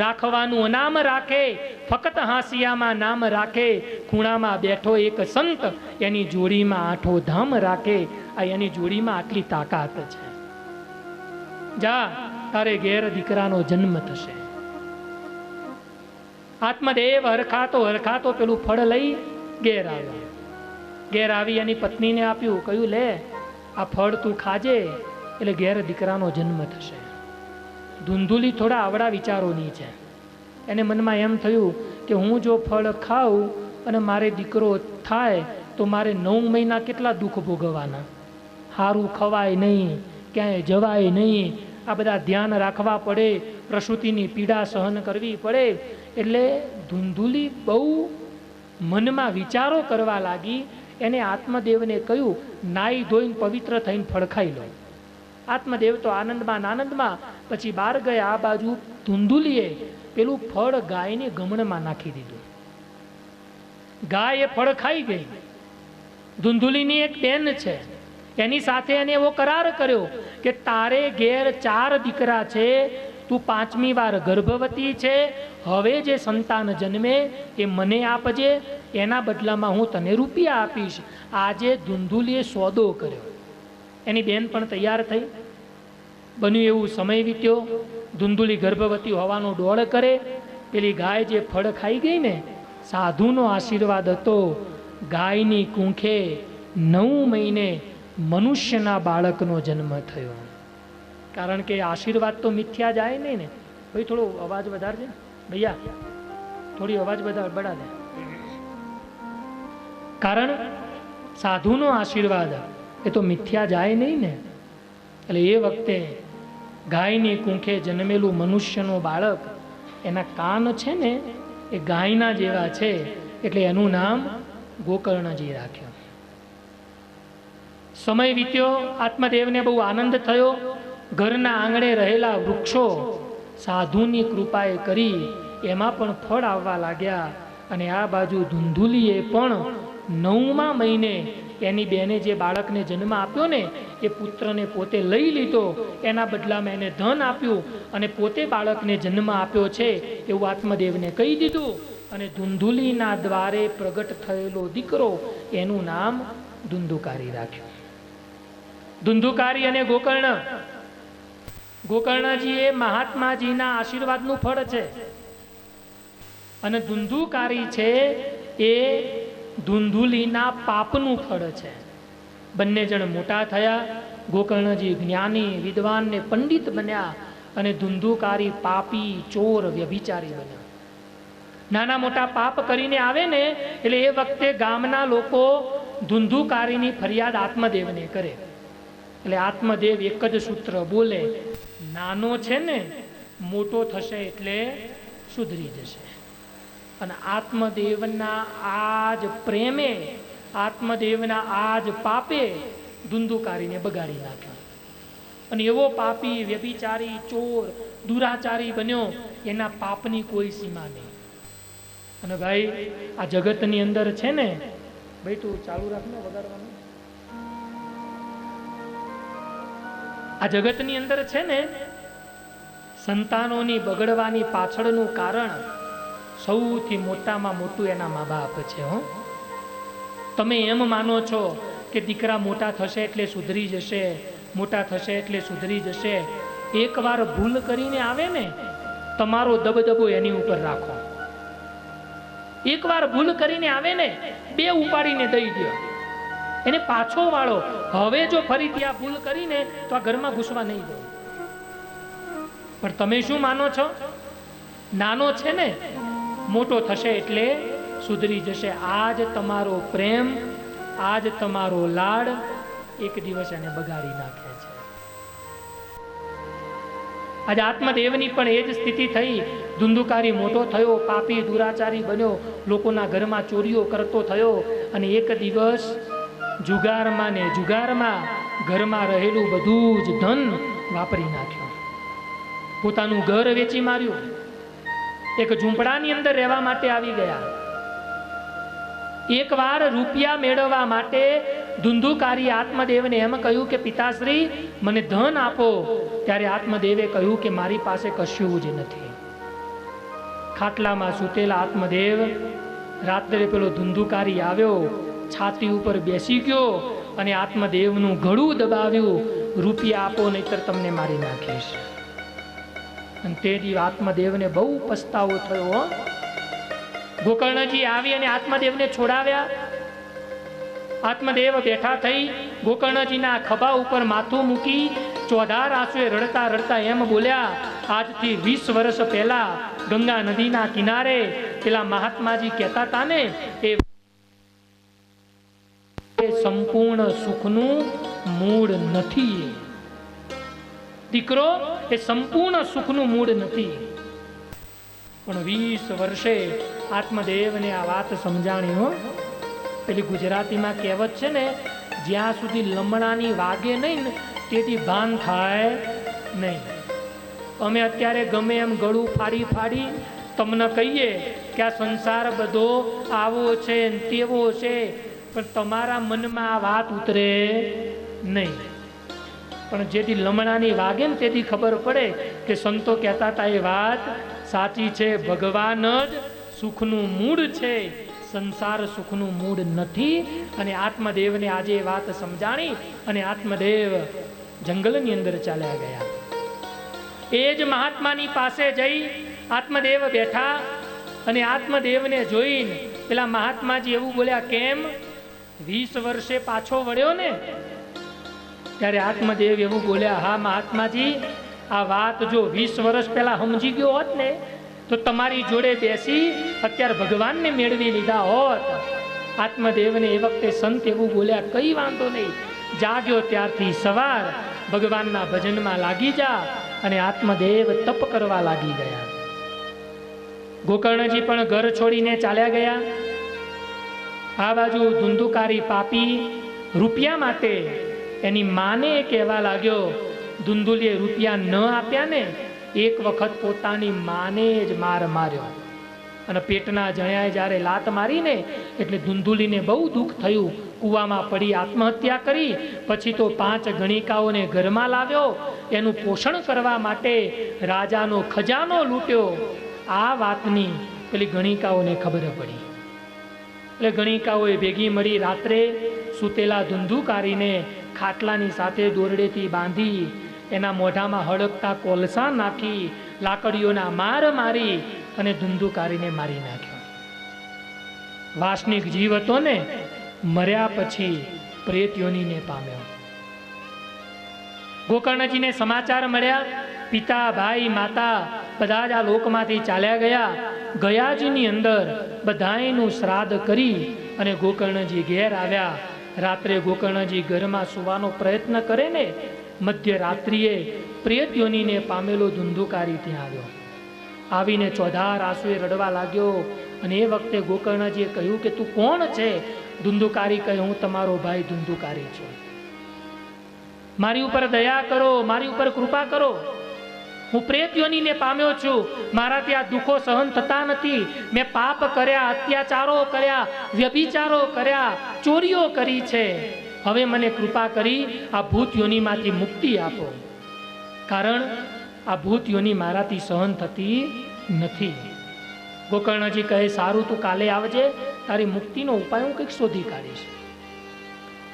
રાખવાનું અનામ રાખે, ફક્ત હાંસિયામાં નામ રાખે. ખૂણામાં બેઠો એક સંત એની જોડીમાં 8 ધામ રાખે. આ એની જોડીમાં આટલી તાકાત છે. જા, તારે ઘેર દીકરાનો જન્મ થશે. આત્મદેવ હરખાતો પેલું ફળ લઈ ઘેર આવ્યો. ઘેર આવી એની પત્નીને આપ્યું, કહ્યું, લે આ ફળ તું ખાજે એટલે ઘેર દીકરાનો જન્મ થશે. ધૂંધુલી થોડા આવડા વિચારોની છે. એને મનમાં એમ થયું કે હું જો ફળ ખાઉં અને મારે દીકરો થાય તો મારે 9 મહિના કેટલા દુઃખ ભોગવવાના. સારું ખવાય નહીં, ક્યાંય જવાય નહીં, આ બધા ધ્યાન રાખવા પડે, પ્રસૂતિની પીડા સહન કરવી પડે. એટલે ધૂંધુલી બહુ મનમાં વિચારો કરવા લાગી. એને આત્મદેવને કહ્યું, નાઈ ધોઈને પવિત્ર થઈને ફળ ખાઈ લો. આત્મદેવ તો આનંદમાં પછી બહાર ગયા. આ બાજુ ધુંધુલીએ પેલું ફળ ગાયને ગમણમાં નાખી દીધું. ગાય એ ફળ ખાઈ ગઈ. ધુંધુલીની એક બેન છે, એની સાથે એને એવો કરાર કર્યો કે તારે ઘેર 4 દીકરા છે, તું 5મી વાર ગર્ભવતી છે, હવે જે સંતાન જન્મે એ મને આપજે, એના બદલામાં હું તને રૂપિયા આપીશ. આજે ધુંધુલીએ સોદો કર્યો. એની બેન પણ તૈયાર થઈ. બન્યું એવું, સમય વીત્યો. ધુંધુલી ગર્ભવતી હોવાનો ડોળ કરે. પેલી ગાય જે ફળ ખાઈ ગઈ ને, સાધુનો આશીર્વાદ હતો. ગાયની કૂંખે 9 મહિને મનુષ્યના બાળકનો જન્મ થયો. કારણ કે આશીર્વાદ તો મિથ્યા જાય નહીં ને. ભાઈ થોડો અવાજ વધારજે ને ભૈયા, થોડી અવાજ બડા દે. કારણ સાધુનો આશીર્વાદ એ તો મિથ્યા જાય નહીં ને. એટલે એ વખતે ગાયની કૂંખે જન્મેલું મનુષ્યનું બાળક, એના કાન છે ને એ ગાયના જેવા છે, એટલે એનું નામ ગોકર્ણજી રાખ્યું. સમય વીત્યો. આત્મદેવને બહુ આનંદ થયો. ઘરના આંગણે રહેલા વૃક્ષો સાધુની કૃપાએ કરી એમાં પણ ફળ આવવા લાગ્યા. અને આ બાજુ ધુંધુલીએ પણ 9મા મહિને એની બેને જે બાળકને જન્મ આપ્યો ને એ પુત્રને પોતે લઈ લીધો. એના બદલામાં એને ધન આપ્યું અને પોતે બાળકને જન્મ આપ્યો છે એવું આત્મદેવને કહી દીધું. અને ધુંધુલીના દ્વારે પ્રગટ થયેલો દીકરો, એનું નામ ધુંધુકારી રાખ્યું. ધુંધુકારી અને ગોકર્ણ, ગોકર્ણજી એ મહાત્માજીના આશીર્વાદનું ફળ છે. અને ધુંધુકારી છે એ ધુંધુલીના પાપનું ફળ છે. બંને જણ મોટા થયા. ગોકર્ણજી જ્ઞાની, વિદ્વાન ને પંડિત બન્યા અને ધુંધુકારી પાપી, ચોર, વ્યભિચારી બન્યા. નાના મોટા પાપ કરીને આવે ને એટલે એ વખતે ગામના લોકો ધુંધુકારીની ફરિયાદ આત્મદેવને કરે. એટલે આત્મદેવ એક જ સૂત્ર બોલે, નાનો છે ને મોટો થશે એટલે સુધરી જશે. અને આત્મદેવના આ જ પ્રેમે, આત્મદેવના આ જ પાપે ધુંધુકારીને બગાડી નાખ્યો. અને એવો પાપી, વ્યભિચારી, ચોર, દુરાચારી બન્યો, એના પાપની કોઈ સીમા નહીં. અને ભાઈ આ જગતની અંદર છે ને, ભાઈ તું ચાલુ રાખને વગાડવાનું. આ જગતની અંદર છે ને, સંતાનોની બગડવાની પાછળનું કારણ સૌથી મોટામાં મોટું એના મા બાપ છે. તમે એમ માનો છો કે દીકરા મોટા થશે એટલે સુધરી જશે, મોટા થશે એટલે સુધરી જશે. એકવાર ભૂલ કરીને આવે ને, તમારો દબદબો એની ઉપર રાખો. એકવાર ભૂલ કરીને આવે ને, 2 ઉપાડીને દઈ દો, એને પાછો વાળો. હવે જો ફરીથી આ ભૂલ કરીને તો આ ઘરમાં ઘૂસવા નહીં દો. પણ તમે શું માનો છો? નાનો છે ને મોટો થશે એટલે સુધરી જશે. આજ તમારો પ્રેમ, આજ તમારો લાડ એક દિવસ એને બગાડી નાખે છે. આજે આત્મદેવની પણ એ જ સ્થિતિ થઈ. ધુંધુકારી મોટો થયો, પાપી, દુરાચારી બન્યો, લોકોના ઘરમાં ચોરીઓ કરતો થયો. અને એક દિવસ જુગારમાં ને જુગારમાં ઘરમાં રહેલું બધું જ ધન વાપરી નાખ્યું. પોતાનું ઘર વેચી માર્યું. એક ઝૂંપડાની અંદર રહેવા માટે આવી ગયા. એકવાર રૂપિયા મેળવવા માટે ધુંધુકારી આત્મદેવને એમ કહ્યું કે પિતાશ્રી મને ધન આપો. ત્યારે આત્મદેવે કહ્યું કે મારી પાસે કશું જ નથી. ખાટલામાં સૂતેલા આત્મદેવ, રાત્રે પેલો ધુંધુકારી આવ્યો, છાતી ઉપર બેસી ગયો અને આત્મદેવનું ગળું દબાવ્યું, રૂપિયા આપો નહીતર તમને મારી નાખીશ. અને તે દી આત્મદેવને બહુ પસ્તાવો થયો. ગોકર્ણજી આવી અને આત્મદેવને છોડાવ્યા. આત્મદેવ બેઠા થઈ ગોકર્ણજીના ખભા ઉપર માથું મૂકી ચોધાર આંસુએ રડતા રડતા એમ બોલ્યા, આજથી 20 વર્ષ પહેલા ગંગા નદીના કિનારે પેલા મહાત્માજી કહેતા હતા ને, એ સંપૂર્ણ સુખનું મૂળ નથી. દીકરો એ સંપૂર્ણ સુખનું મૂળ નથી. પણ 20 વર્ષે આત્મદેવને આ વાત સમજાણી. પેલી ગુજરાતીમાં કહેવત છે ને, જ્યાં સુધી લમણાની વાગે નહીં ને તેથી ભાન થાય નહીં. અમે અત્યારે ગમે એમ ગળું ફાડી ફાડી તમને કહીએ કે આ સંસાર બધો આવો છે ને તેવો છે, પણ તમારા મનમાં આ વાત ઉતરે નહીં. પણ જેથી લમણાની વાગે ને તેથી ખબર પડે કે સંતો કહેતા હતા એ વાત સાચી છે. ભગવાન જ સુખનું મૂળ છે, સંસાર સુખનું મૂળ નથી. અને આત્મદેવને આજે એ વાત સમજાણી અને આત્મદેવ જંગલની અંદર ચાલ્યા ગયા. એ જ મહાત્માની પાસે જઈ આત્મદેવ બેઠા અને આત્મદેવને જોઈને પેલા મહાત્માજી એવું બોલ્યા, કેમ 20 વર્ષે પાછો વળ્યો ને? ત્યારે આત્મદેવ એવું બોલ્યા, હા મહાત્માજી, આ વાત જો 20 વર્ષ પહેલા સમજી ગયો હોત ને તો તમારી જોડે બેસી અત્યારે ભગવાનને મેળવી લીધા હોત. આત્મદેવને એ વખતે સંત એવું બોલ્યા, કઈ વાંધો નહીં, જાગ્યો ત્યારથી સવાર ભગવાનના ભજનમાં લાગી જા. અને આત્મદેવ તપ કરવા લાગી ગયા. ગોકર્ણજી પણ ઘર છોડીને ચાલ્યા ગયા. આ બાજુ ધુંધુકારી પાપી રૂપિયા માટે એની માને કહેવા લાગ્યો, ધુંધુલીએ રૂપિયા ન આપ્યા ને એક વખત પોતાની માને જ માર માર્યો. અને પેટના જણાએ જ્યારે લાત મારીને એટલે ધુંધુલીને બહુ દુઃખ થયું. કૂવામાં પડી આત્મહત્યા કરી. પછી તો 5 ગણિકાઓને ઘરમાં લાવ્યો. એનું પોષણ કરવા માટે રાજાનો ખજાનો લૂંટ્યો. આ વાતની પેલી ગણિકાઓને ખબર પડી. એટલે ગણિકાઓએ ભેગી મળી રાત્રે સૂતેલા ધુંધુકારીને ખાટલાની સાથે દોરડેથી બાંધી એના મોઢામાં હળકતા કોલસા નાખી લાકડીઓના માર મારી અને ધુંધુકારીને મારી નાખ્યો. વાસનિક જીવ હતો ને, મર્યા પછી પ્રેત યોનિને પામ્યો. ગોકર્ણજીને સમાચાર મળ્યા. પિતા, ભાઈ, માતા બધા જ આ લોકમાંથી ચાલ્યા ગયા. ગયાજીની અંદર બધાયનું શ્રાદ્ધ કરી અને ગોકર્ણજી ઘેર આવ્યા. રાત્રે ગોકર્ણજી ઘરમાં સુવાનો પ્રયત્ન કરે ને મધ્યરાત્રિએ પ્રેત યોનિને પામેલો ધુંધુકારી ત્યાં આવ્યો. આવીને ચોધાર આંસુએ રડવા લાગ્યો. અને એ વખતે ગોકર્ણજીએ કહ્યું કે તું કોણ છે? ધુંધુકારી કહે, હું તમારો ભાઈ ધુંધુકારી છું. મારી ઉપર દયા કરો, મારી ઉપર કૃપા કરો. હું પ્રેત યોનિને પામ્યો છું. મારાથી આ દુઃખો સહન થતા નથી. મેં પાપ કર્યા, અત્યાચારો કર્યા, વ્યભિચારો કર્યા, ચોરીઓ કરી છે. હવે મને કૃપા કરી આ ભૂત યોનિમાંથી મુક્તિ આપો, કારણ આ ભૂત યોનિ મારાથી સહન થતી નથી. ગોકર્ણજી કહે, સારું, તું કાલે આવજે, તારી મુક્તિનો ઉપાય હું કંઈક શોધી કાઢીશ.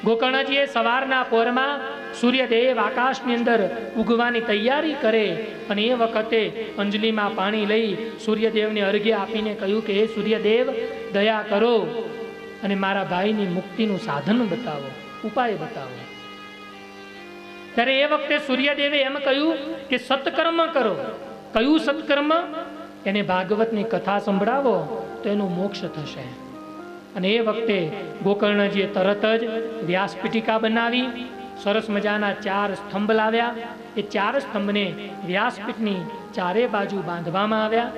ગોકર્ણજીએ સવારના પોરમાં સૂર્યદેવ આકાશની અંદર ઉગવાની તૈયારી કરે અને એ વખતે અંજલિમાં પાણી લઈ સૂર્યદેવને અર્ઘ્ય આપીને કહ્યું કે હે સૂર્યદેવ, દયા કરો અને મારા ભાઈની મુક્તિનું સાધન બતાવો, ઉપાય બતાવો. ત્યારે એ વખતે સૂર્યદેવે એમ કહ્યું કે સત્કર્મ કરો. કયું સત્કર્મ? એને ભાગવતની કથા સંભળાવો તો એનું મોક્ષ થશે. અને એ વખતે ગોકર્ણજીએ તરત જ વ્યાસપીઠિકા બનાવી, સરસ મજાના 4 સ્તંભ લાવ્યા. એ 4 સ્તંભને વ્યાસપીઠની ચારે બાજુ બાંધવામાં આવ્યા.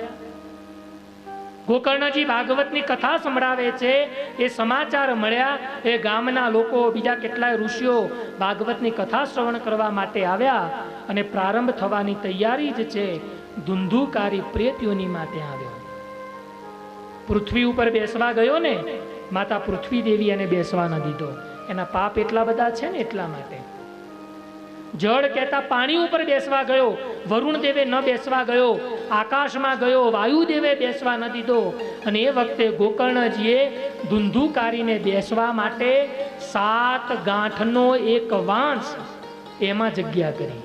ગોકર્ણજી ભાગવતની કથા સંભળાવે છે. એ સમાચાર મળ્યા. એ ગામના લોકો, બીજા કેટલાય ઋષિઓ ભાગવતની કથા શ્રવણ કરવા માટે આવ્યા. અને પ્રારંભ થવાની તૈયારી જ છે. ધુંધુકારી પ્રેત યોનિમાં ત્યાં આવ્યો. પૃથ્વી ઉપર બેસવા ગયો ને, માતા પૃથ્વી દેવી એને બેસવા ન દીધો. એના પાપ એટલા બધા છે ને એટલા માટે. જળ કહેતા પાણી ઉપર બેસવા ગયો, વરુણ દેવે ન બેસવા ગયો. આકાશમાં ગયો, વાયુદેવે બેસવા ન દીધો. અને એ વખતે ગોકર્ણજીએ ધુંધુકારીને બેસવા માટે 7 ગાંઠનો એક વાંસ એમાં જગ્યા કરી.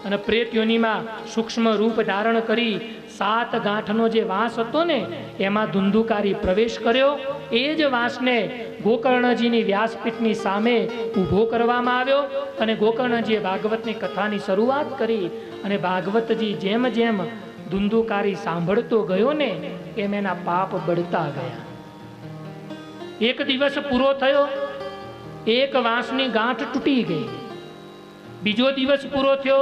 અને પ્રેત યોનિમાં સૂક્ષ્મ રૂપ ધારણ કરી 7 ગાંઠનો જે વાંસ હતો ને એમાં ધુંધુકારી પ્રવેશ કર્યો. એ જ વાંસને ગોકર્ણજીની વ્યાસપીઠની સામે ઊભો કરવામાં આવ્યો. અને ગોકર્ણજીએ ભાગવતની કથાની શરૂઆત કરી. અને ભાગવતજી જેમ જેમ ધુંધુકારી સાંભળતો ગયો ને એમ એના પાપ બળતા ગયા. એક દિવસ પૂરો થયો, એક વાંસની ગાંઠ તૂટી ગઈ. બીજો દિવસ પૂરો થયો,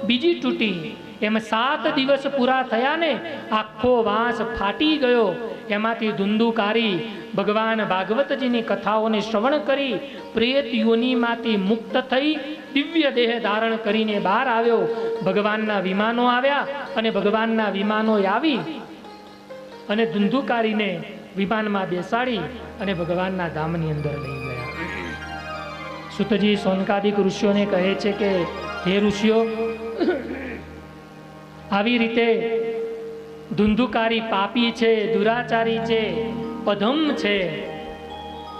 બીજી તૂટી. એમ 7 દિવસ પૂરા થયા ને આખો વાંસ ફાટી ગયો. એમાંથી ધુંધુકારી ભગવાન ભાગવતજીની કથાઓને શ્રવણ કરી પ્રેત યોનિમાંથી મુક્ત થઈ દિવ્ય દેહ ધારણ કરીને બહાર આવ્યો. ભગવાનના વિમાનો આવ્યા અને ભગવાનના વિમાનો આવી અને ધુંધુકારીને વિમાનમાં બેસાડી અને ભગવાનના ધામની અંદર લઈ ગયા. સુતજી સોનકાદિક ઋષિઓને કહે છે કે હે ઋષિઓ, આવી રીતે ધુંધુકારી પાપી છે, દુરાચારી છે, અધમ છે,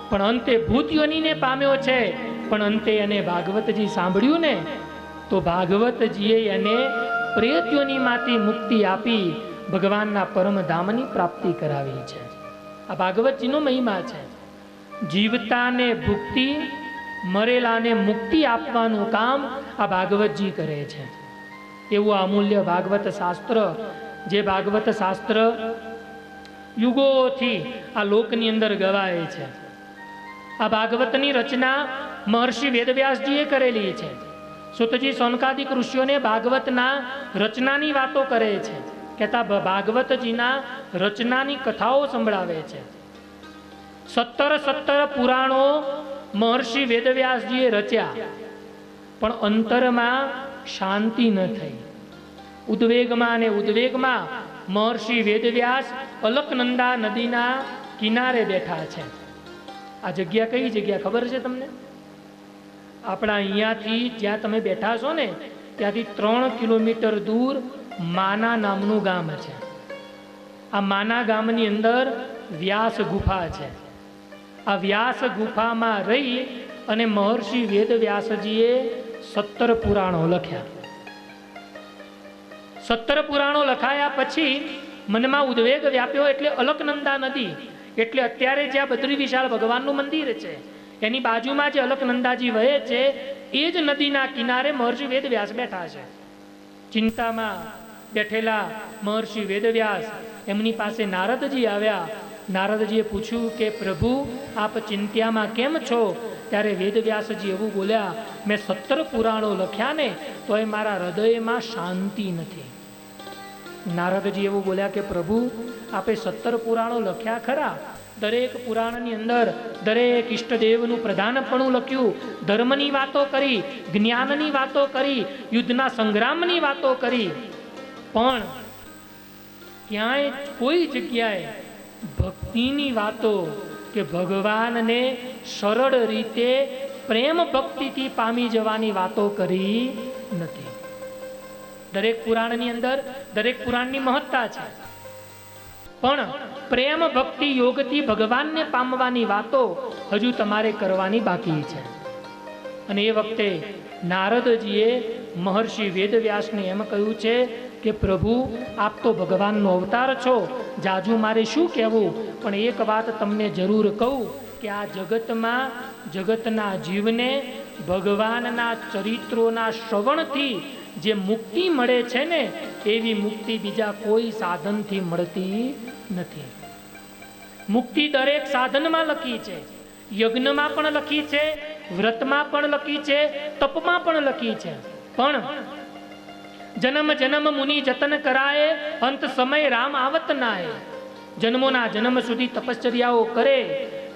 પણ અંતે ભૂતયોનીને પામ્યો છે. પણ અંતે એને ભાગવતજી સાંભળ્યું ને તો ભાગવતજીએ એને પ્રેતયોનીમાંથી મુક્તિ આપી ભગવાનના પરમધામની પ્રાપ્તિ કરાવી છે. આ ભાગવતજીનો મહિમા છે. જીવતાને ભુક્તિ, મરેલાને મુક્તિ આપવાનું કામ આ ભાગવતજી કરે છે. એવું અમૂલ્ય ભાગવત શાસ્ત્ર, જે ભાગવત શાસ્ત્ર યુગોથી આ લોકની અંદર ગવાય છે. આ ભાગવતની રચના મહર્ષિ વેદવ્યાસજીએ કરેલી છે. સુતજી સોનકાદિક ઋષિઓને ભાગવતના રચનાની વાતો કરે છે, કહેતા ભાગવતજીના રચનાની કથાઓ સંભળાવે છે. 17 પુરાણો મહર્ષિ વેદવ્યાસજીએ રચ્યા, પણ અંતરમાં શાંતિ ન થઈ. ઉદ્વેગમાં અને ઉદ્વેગમાં મહર્ષિ વેદવ્યાસ અલકનંદા નદીના કિનારે બેઠા છે. આ જગ્યા કઈ જગ્યા ખબર છે તમને? આપણા અહીંયાથી જ્યાં તમે બેઠા છો ને ત્યાંથી 3 કિલોમીટર દૂર માના નામનું ગામ છે. આ માના ગામની અંદર વ્યાસ ગુફા છે. આ વ્યાસ ગુફામાં રહી અને મહર્ષિ વેદવ્યાસજીએ 17 પુરાણો લખ્યા. 17 પુરાણો લખાયા પછી મનમાં ઉદ્વેગ વ્યાપ્યો, એટલે અલકનંદા નદી, એટલે અત્યારે જ્યાં બદ્રી વિશાળ ભગવાનનું મંદિર છે એની બાજુમાં જે અલકનંદાજી વહે છે એ જ નદીના કિનારે મહર્ષિ વેદવ્યાસ બેઠા છે. ચિંતામાં બેઠેલા મહર્ષિ વેદવ્યાસ એમની પાસે નારદજી આવ્યા. નારદજીએ પૂછ્યું કે પ્રભુ, આપ ચિંત્યામાં કેમ છો? ત્યારે વેદવ્યાસજી એવું બોલ્યા, મેં 17 પુરાણો લખ્યા ને તો એ મારા હૃદયમાં શાંતિ નથી. નારદજી એવું બોલ્યા કે પ્રભુ, આપે 17 પુરાણો લખ્યા ખરા, દરેક પુરાણની અંદર દરેક ઈષ્ટદેવનું પ્રધાનપણું લખ્યું, ધર્મની વાતો કરી, જ્ઞાનની વાતો કરી, યુદ્ધના સંગ્રામની વાતો કરી, પણ ક્યાંય કોઈ જગ્યાએ ભક્તિની વાતો કે ભગવાનને સરળ રીતે પ્રેમ ભક્તિથી પામી જવાની વાતો કરી નથી. દરેક પુરાણની અંદર દરેક પુરાણની મહત્તા છે, પણ પ્રેમ ભક્તિ યોગથી ભગવાનને પામવાની વાતો હજુ તમારે કરવાની બાકી છે. અને એ વખતે નારદજીએ મહર્ષિ વેદવ્યાસને એમ કહ્યું છે કે પ્રભુ, આપ તો ભગવાનનો અવતાર છો, જાજુ મારે શું કહેવું, પણ એક વાત તમને જરૂર કહું કે આ જગતમાં જગતના જીવને ભગવાનના ચરિત્રોના શ્રવણથી જે મુક્તિ મળે છે ને એવી મુક્તિ બીજા કોઈ સાધનથી મળતી નથી. મુક્તિ દરેક સાધનમાં લખી છે, યજ્ઞમાં પણ લખી છે, વ્રતમાં પણ લખી છે, તપમાં પણ લખી છે. પણ જન્મ જન્મ મુનિ જતન કરાય, અંત સમય રામ આવત નાય. જન્મોના જન્મ સુધી તપશ્ચર્યાઓ કરે,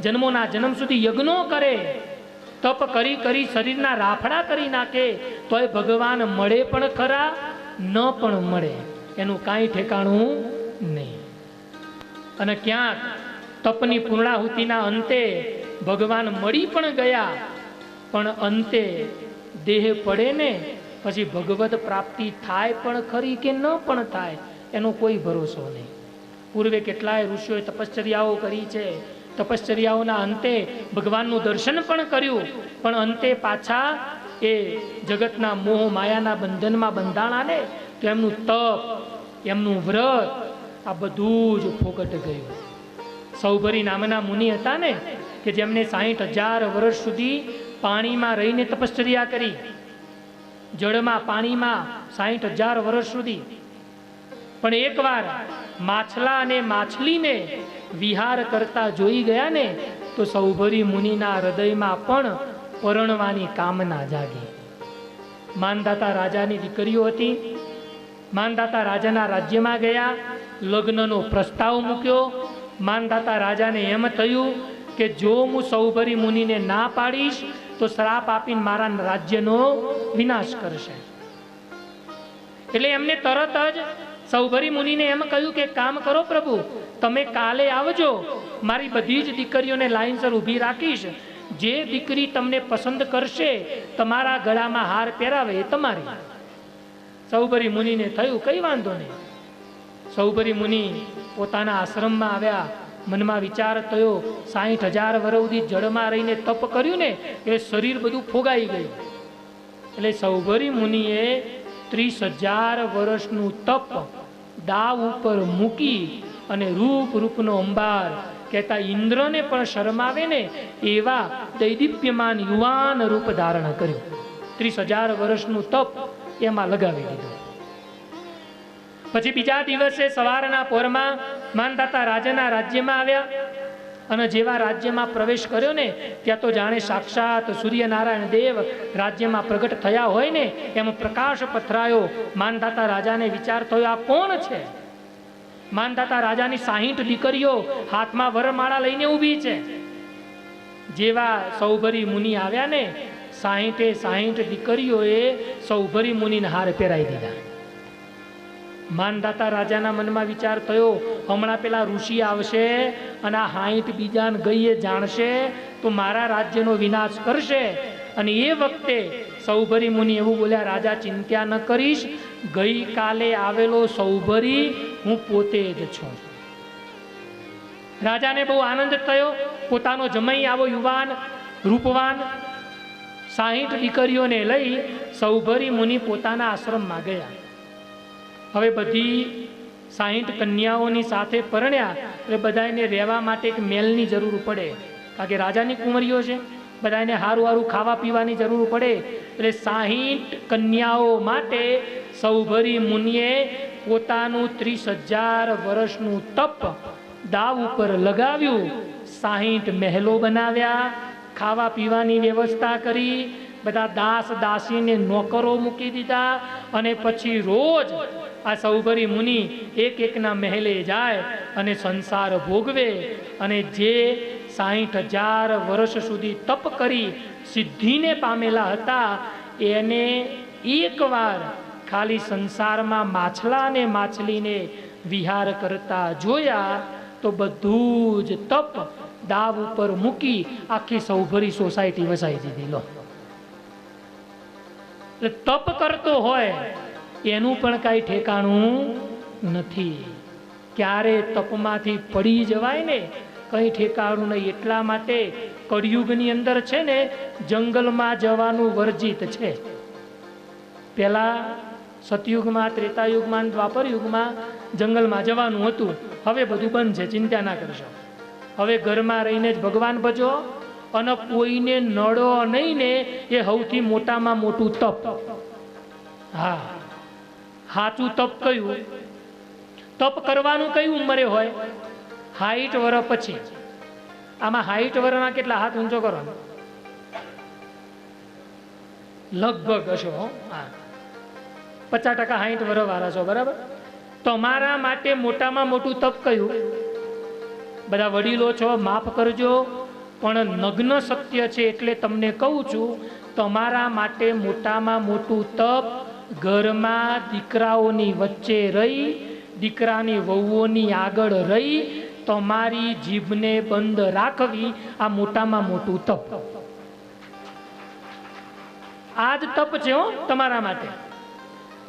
જન્મોના જન્મ સુધી યજ્ઞો કરે, તપ કરી કરી શરીરના રાફડા કરી નાખે, તોય ભગવાન મળે પણ ખરા, ન પણ મળે, એનું કાંઈ ઠેકાણું નહીં. અને ક્યાંક તપની પૂર્ણાહુતિના અંતે ભગવાન મળી પણ ગયા, પણ અંતે દેહ પડે ને પછી ભગવદ પ્રાપ્તિ થાય પણ ખરી કે ન પણ થાય એનો કોઈ ભરોસો નહીં. પૂર્વે કેટલાય ઋષિઓએ તપશ્ચર્યાઓ કરી છે, તપશ્ચર્યાઓના અંતે ભગવાનનું દર્શન પણ કર્યું, પણ અંતે પાછા એ જગતના મોહ માયાના બંધનમાં બંધાણાને તો એમનું તપ, એમનું વ્રત આ બધું જ ફોકટ ગયું. સૌભરી નામના મુનિ હતા ને કે જેમને 60,000 વર્ષ સુધી પાણીમાં રહીને તપશ્ચર્યા કરી, જળમાં પાણીમાં 60,000 વર્ષ સુધી. પણ એકવાર માછલા અને માછલીને વિહાર કરતા જોઈ ગયા ને તો સૌભરી મુનિના હૃદયમાં પણ પરણવાની કામના જાગી. માનદાતા રાજાની દીકરીઓ હતી. માનદાતા રાજાના રાજ્યમાં ગયા, લગ્નનો પ્રસ્તાવ મૂક્યો. માનદાતા રાજાને એમ થયું કે જો હું સૌભરી મુનિને ના પાડીશ તો શ્રાપ આપીને મારા રાજ્યનો વિનાશ કરશે. એટલે એમને તરત જ સૌભરી મુનિને એમ કહ્યું કે કામ કરો પ્રભુ, તમે કાલે આવજો, મારી બધી જ દીકરીઓને લાઈનસર ઊભી રાખીશ. જે દીકરી તમને પસંદ કરશે, તમારા ગળામાં હાર પહેરાવે એ તમારી. સૌભરી મુનિને થયું કઈ વાંધો નહીં. સૌભરી મુનિ પોતાના આશ્રમમાં આવ્યા. મનમાં વિચાર થયો 60,000 વર્ષ સુધી જળમાં રહીને તપ કર્યું ને એટલે શરીર બધું ફોગાઈ ગયું. એટલે સૌભરી મુનિએ 30,000 વર્ષનું તપ દાવ ઉપર મૂકી અને રૂપનો અંબાર કહેતા ઇન્દ્રને પણ શરમાવે ને એવા દૈદીપ્યમાન યુવાન રૂપ ધારણ કર્યું. 30,000 વર્ષનું તપ એમાં લગાવી દીધું. પછી બીજા દિવસે સવારના પોરમાં માનદાતા રાજાના રાજ્યમાં આવ્યા અને જેવા રાજ્યમાં પ્રવેશ કર્યો ને ત્યાં તો જાણે સાક્ષાત સૂર્યનારાયણ દેવ રાજ્યમાં પ્રગટ થયા હોય ને એમ પ્રકાશ પથરાયો. માનદાતા રાજાને વિચાર થયો આ કોણ છે? માનદાતા રાજાની 60 દીકરીઓ હાથમાં વરમાળા લઈને ઊભી છે. જેવા સૌભરી મુનિ આવ્યા ને 60 દીકરીઓએ સૌભરી મુનિને હાર પહેરાવી દીધા. માનદાતા રાજાના મનમાં વિચાર થયો હમણાં પેલા ઋષિ આવશે અને આ 60 બીજાને ગઈએ જાણશે તો મારા રાજ્યનો વિનાશ કરશે. અને એ વખતે સૌભરી મુનિ એવું બોલ્યા, રાજા ચિંતા ન કરીશ, ગઈકાલે આવેલો સૌભરી હું પોતે જ છું. રાજાને બહુ આનંદ થયો. પોતાનો જમાઈ આવો યુવાન રૂપવાન 60 દીકરીઓને લઈ સૌભરી મુનિ પોતાના આશ્રમમાં ગયા. હવે બધી 60 કન્યાઓની સાથે પરણ્યા એટલે બધાને રહેવા માટે એક મહેલની જરૂર પડે, કારણ કે રાજાની કુંવરીઓ છે, બધાને સારું સારું ખાવા પીવાની જરૂર પડે. એટલે 60 કન્યાઓ માટે સૌભરી મુનિએ પોતાનું 30,000 વર્ષનું તપ દાવ ઉપર લગાવ્યું. 60 મહેલો બનાવ્યા, ખાવા પીવાની વ્યવસ્થા કરી, બધા દાસ દાસીને નોકરો મૂકી દીધા. અને પછી રોજ આ સૌભરી મુનિ એકના મહેલે જાય અને સંસાર ભોગવે. અને જે 60,000 વર્ષ સુધી તપ કરી સિદ્ધિને પામેલા હતા એને એકવાર ખાલી સંસારમાં માછલા અને માછલીને વિહાર કરતા જોયા તો બધું જ તપ દાવ ઉપર મૂકી આખી સૌભરી સોસાયટી વસાઈ દીધી. લો, તપ કરતો હોય એનું પણ કાંઈ ઠેકાણું નથી. ક્યારે તપમાંથી પડી જવાય ને કંઈ ઠેકાણું નહીં. એટલા માટે કળિયુગની અંદર છે ને જંગલમાં જવાનું વર્જિત છે. પહેલા સતયુગમાં, ત્રેતાયુગમાં, દ્વાપર યુગમાં જંગલમાં જવાનું હતું. હવે બધું બંધ છે, ચિંતા ના કરશો. હવે ઘરમાં રહીને જ ભગવાન ભજો અને કોઈને નડો નહીં ને એ સૌથી મોટામાં મોટું તપ. હા, સાચું તપ કયું? તપ કરવાનું કઈ ઉંમરે હોય? 60 વર્ષ પછી. આમાં 60 વર્ષના કેટલા હાથ ઊંચો કરો? લગભગ હશો. હા, 50% 60 વર્ષ વાળા છો, બરાબર? તમારા માટે મોટામાં મોટું તપ કયું? બધા વડીલો છો, માફ કરજો, પણ નગ્ન સત્ય છે એટલે તમને કહું છું, તમારા માટે મોટામાં મોટું તપ ઘરમાં દીકરાઓની વચ્ચે રહી, દીકરાની વહુઓની આગળ રહી તમારી જીભને બંધ રાખવી, આ મોટામાં મોટું તપ. આ જ તપ છે હો તમારા માટે.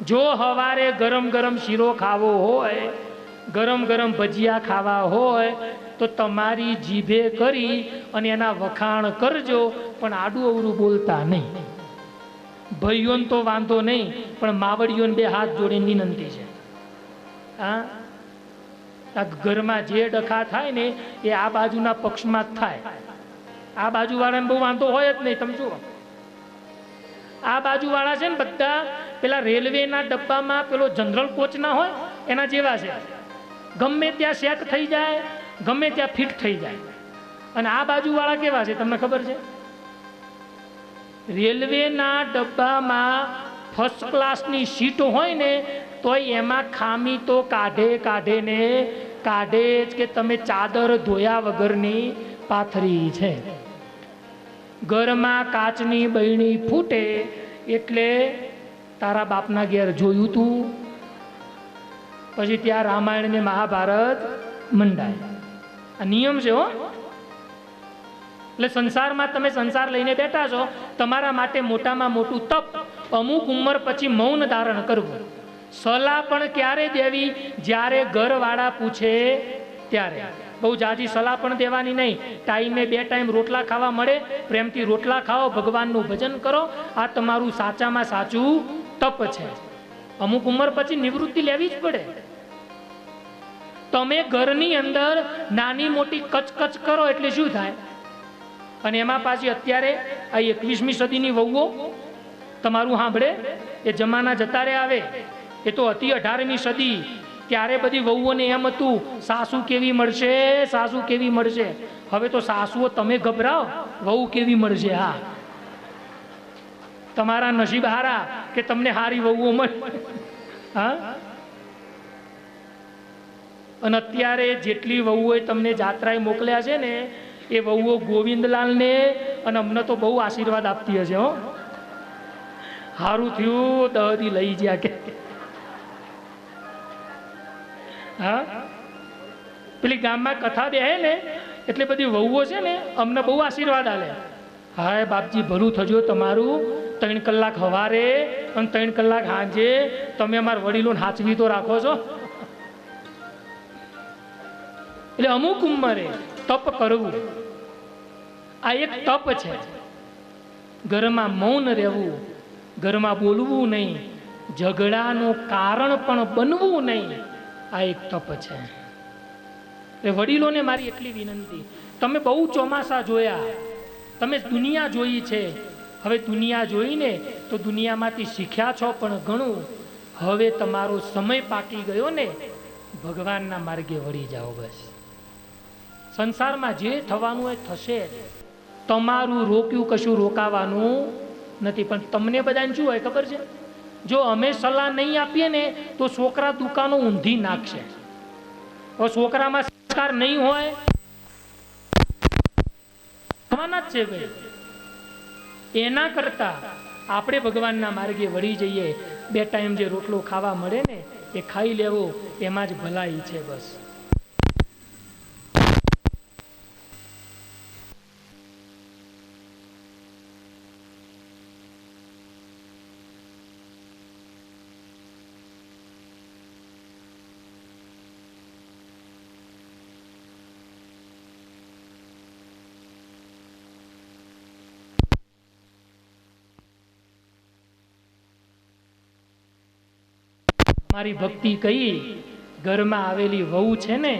જો સવારે ગરમ ગરમ શીરો ખાવો હોય, ગરમ ગરમ ભજીયા ખાવા હોય તો તમારી જીભે કરી અને એના વખાણ કરજો, પણ આડું અવરું બોલતા નહીં. ભાઈઓને તો વાંધો નહીં, પણ માવડીઓને 2 હાથ જોડીને વિનંતી છે. હા, આ ઘરમાં જે ડખા થાય ને એ આ બાજુના પક્ષમાં જ થાય. આ બાજુવાળાને બહુ વાંધો હોય જ નહીં. તમે જુઓ, આ બાજુવાળા છે ને બધા પેલા રેલવેના ડબ્બામાં પેલો જનરલ કોચ ના હોય એના જેવા છે. ગમે ત્યાં સેટ થઈ જાય, ગમે ત્યાં ફિટ થઈ જાય. અને આ બાજુવાળા કેવા છે તમને ખબર છે? રેલવેના ડબ્બામાં ફર્સ્ટ ક્લાસની સીટો હોય ને તોય એમાં ખામી તો કાઢે જ કે તમે ચાદર ધોયા વગરની પાથરી છે. ઘરમાં કાચની બહેણી ફૂટે એટલે તારા બાપના ઘેર જોયું તું, પછી ત્યાં રામાયણ ને મહાભારત મંડાય. આ નિયમ છે હો. એટલે સંસારમાં તમે સંસાર લઈને બેઠા છો, તમારા માટે મોટામાં મોટું તપ અમુક ઉંમર પછી મૌન ધારણ કરવું. સલાહ પણ ક્યારે દેવી? જ્યારે ઘરવાળા પૂછે ત્યારે. બહુ જાજી સલાહ પણ દેવાની નહીં. ટાઈમે 2 ટાઈમ રોટલા ખાવા મળે, પ્રેમથી રોટલા ખાઓ, ભગવાનનું ભજન કરો. આ તમારું સાચામાં સાચું તપ છે. અમુક ઉંમર પછી નિવૃત્તિ લેવી જ પડે. તમે ઘરની અંદર નાની મોટી કચકચ કરો એટલે શું થાય? અને એમાં પાછી અત્યારે આ 21મી સદીની વહુઓ તમારું સાંભળે એ જમાના જતા રે આવે. એ તો હતી 18મી સદી. ત્યારે બધી વહુઓને એમ હતું સાસુ કેવી મળશે, સાસુ કેવી મળશે. હવે તો સાસુઓ તમે ગભરાઓ, વહુ કેવી મળશે. હા, તમારા નસીબ હારા કે તમને હારી વહુઓ મળે. હા, અને અત્યારે જેટલી વહુઓએ તમને જાત્રાએ મોકલ્યા છે ને એ વહુઓ ગોવિંદલાલને અને અમને તો બહુ આશીર્વાદ આપતી હશે. હો, સારું થયું દહદી લઈ ગયા કે. હા, પેલી ગામમાં કથા બેહે ને એટલે બધી વહુઓ છે ને અમને બહુ આશીર્વાદ આલે. હાય બાપજી ભલું થજો તમારું. 3 કલાક સવારે અને 3 કલાક સાંજે તમે અમારા વડીલોને હાચવી તો રાખો છો. એટલે અમુક ઉંમરે તપ કરવું આ એક તપ છે. ઘરમાં મૌન રહેવું, ઘરમાં બોલવું નહીં, ઝઘડાનું કારણ પણ બનવું નહીં, આ એક તપ છે. એ વડીલોને મારી એટલી વિનંતી, તમે બહુ ચોમાસા જોયા, તમે દુનિયા જોઈ છે. હવે દુનિયા જોઈને તો દુનિયામાંથી શીખ્યા છો પણ ઘણું. હવે તમારો સમય પાકી ગયો ને, ભગવાનના માર્ગે વળી જાઓ. બસ સંસારમાં જે થવાનું એ થશે. તમારું રોક્યું કશું રોકાવાનું નથી. પણ તમને બધાને શું હોય ખબર છે? જો અમે સલાહ નહીં આપીએ ને તો છોકરા દુકાનો ઊંધી નાખશે. હવે છોકરામાં સંસ્કાર નહીં હોય થવાના જ છે ભાઈ. એના કરતા આપણે ભગવાનના માર્ગે વળી જઈએ. 2 ટાઈમ જે રોટલો ખાવા મળે ને એ ખાઈ લેવો, એમાં જ ભલાઈ છે. બસ મારી ભક્તિ કહી ઘરમાં આવેલી વહુ છે ને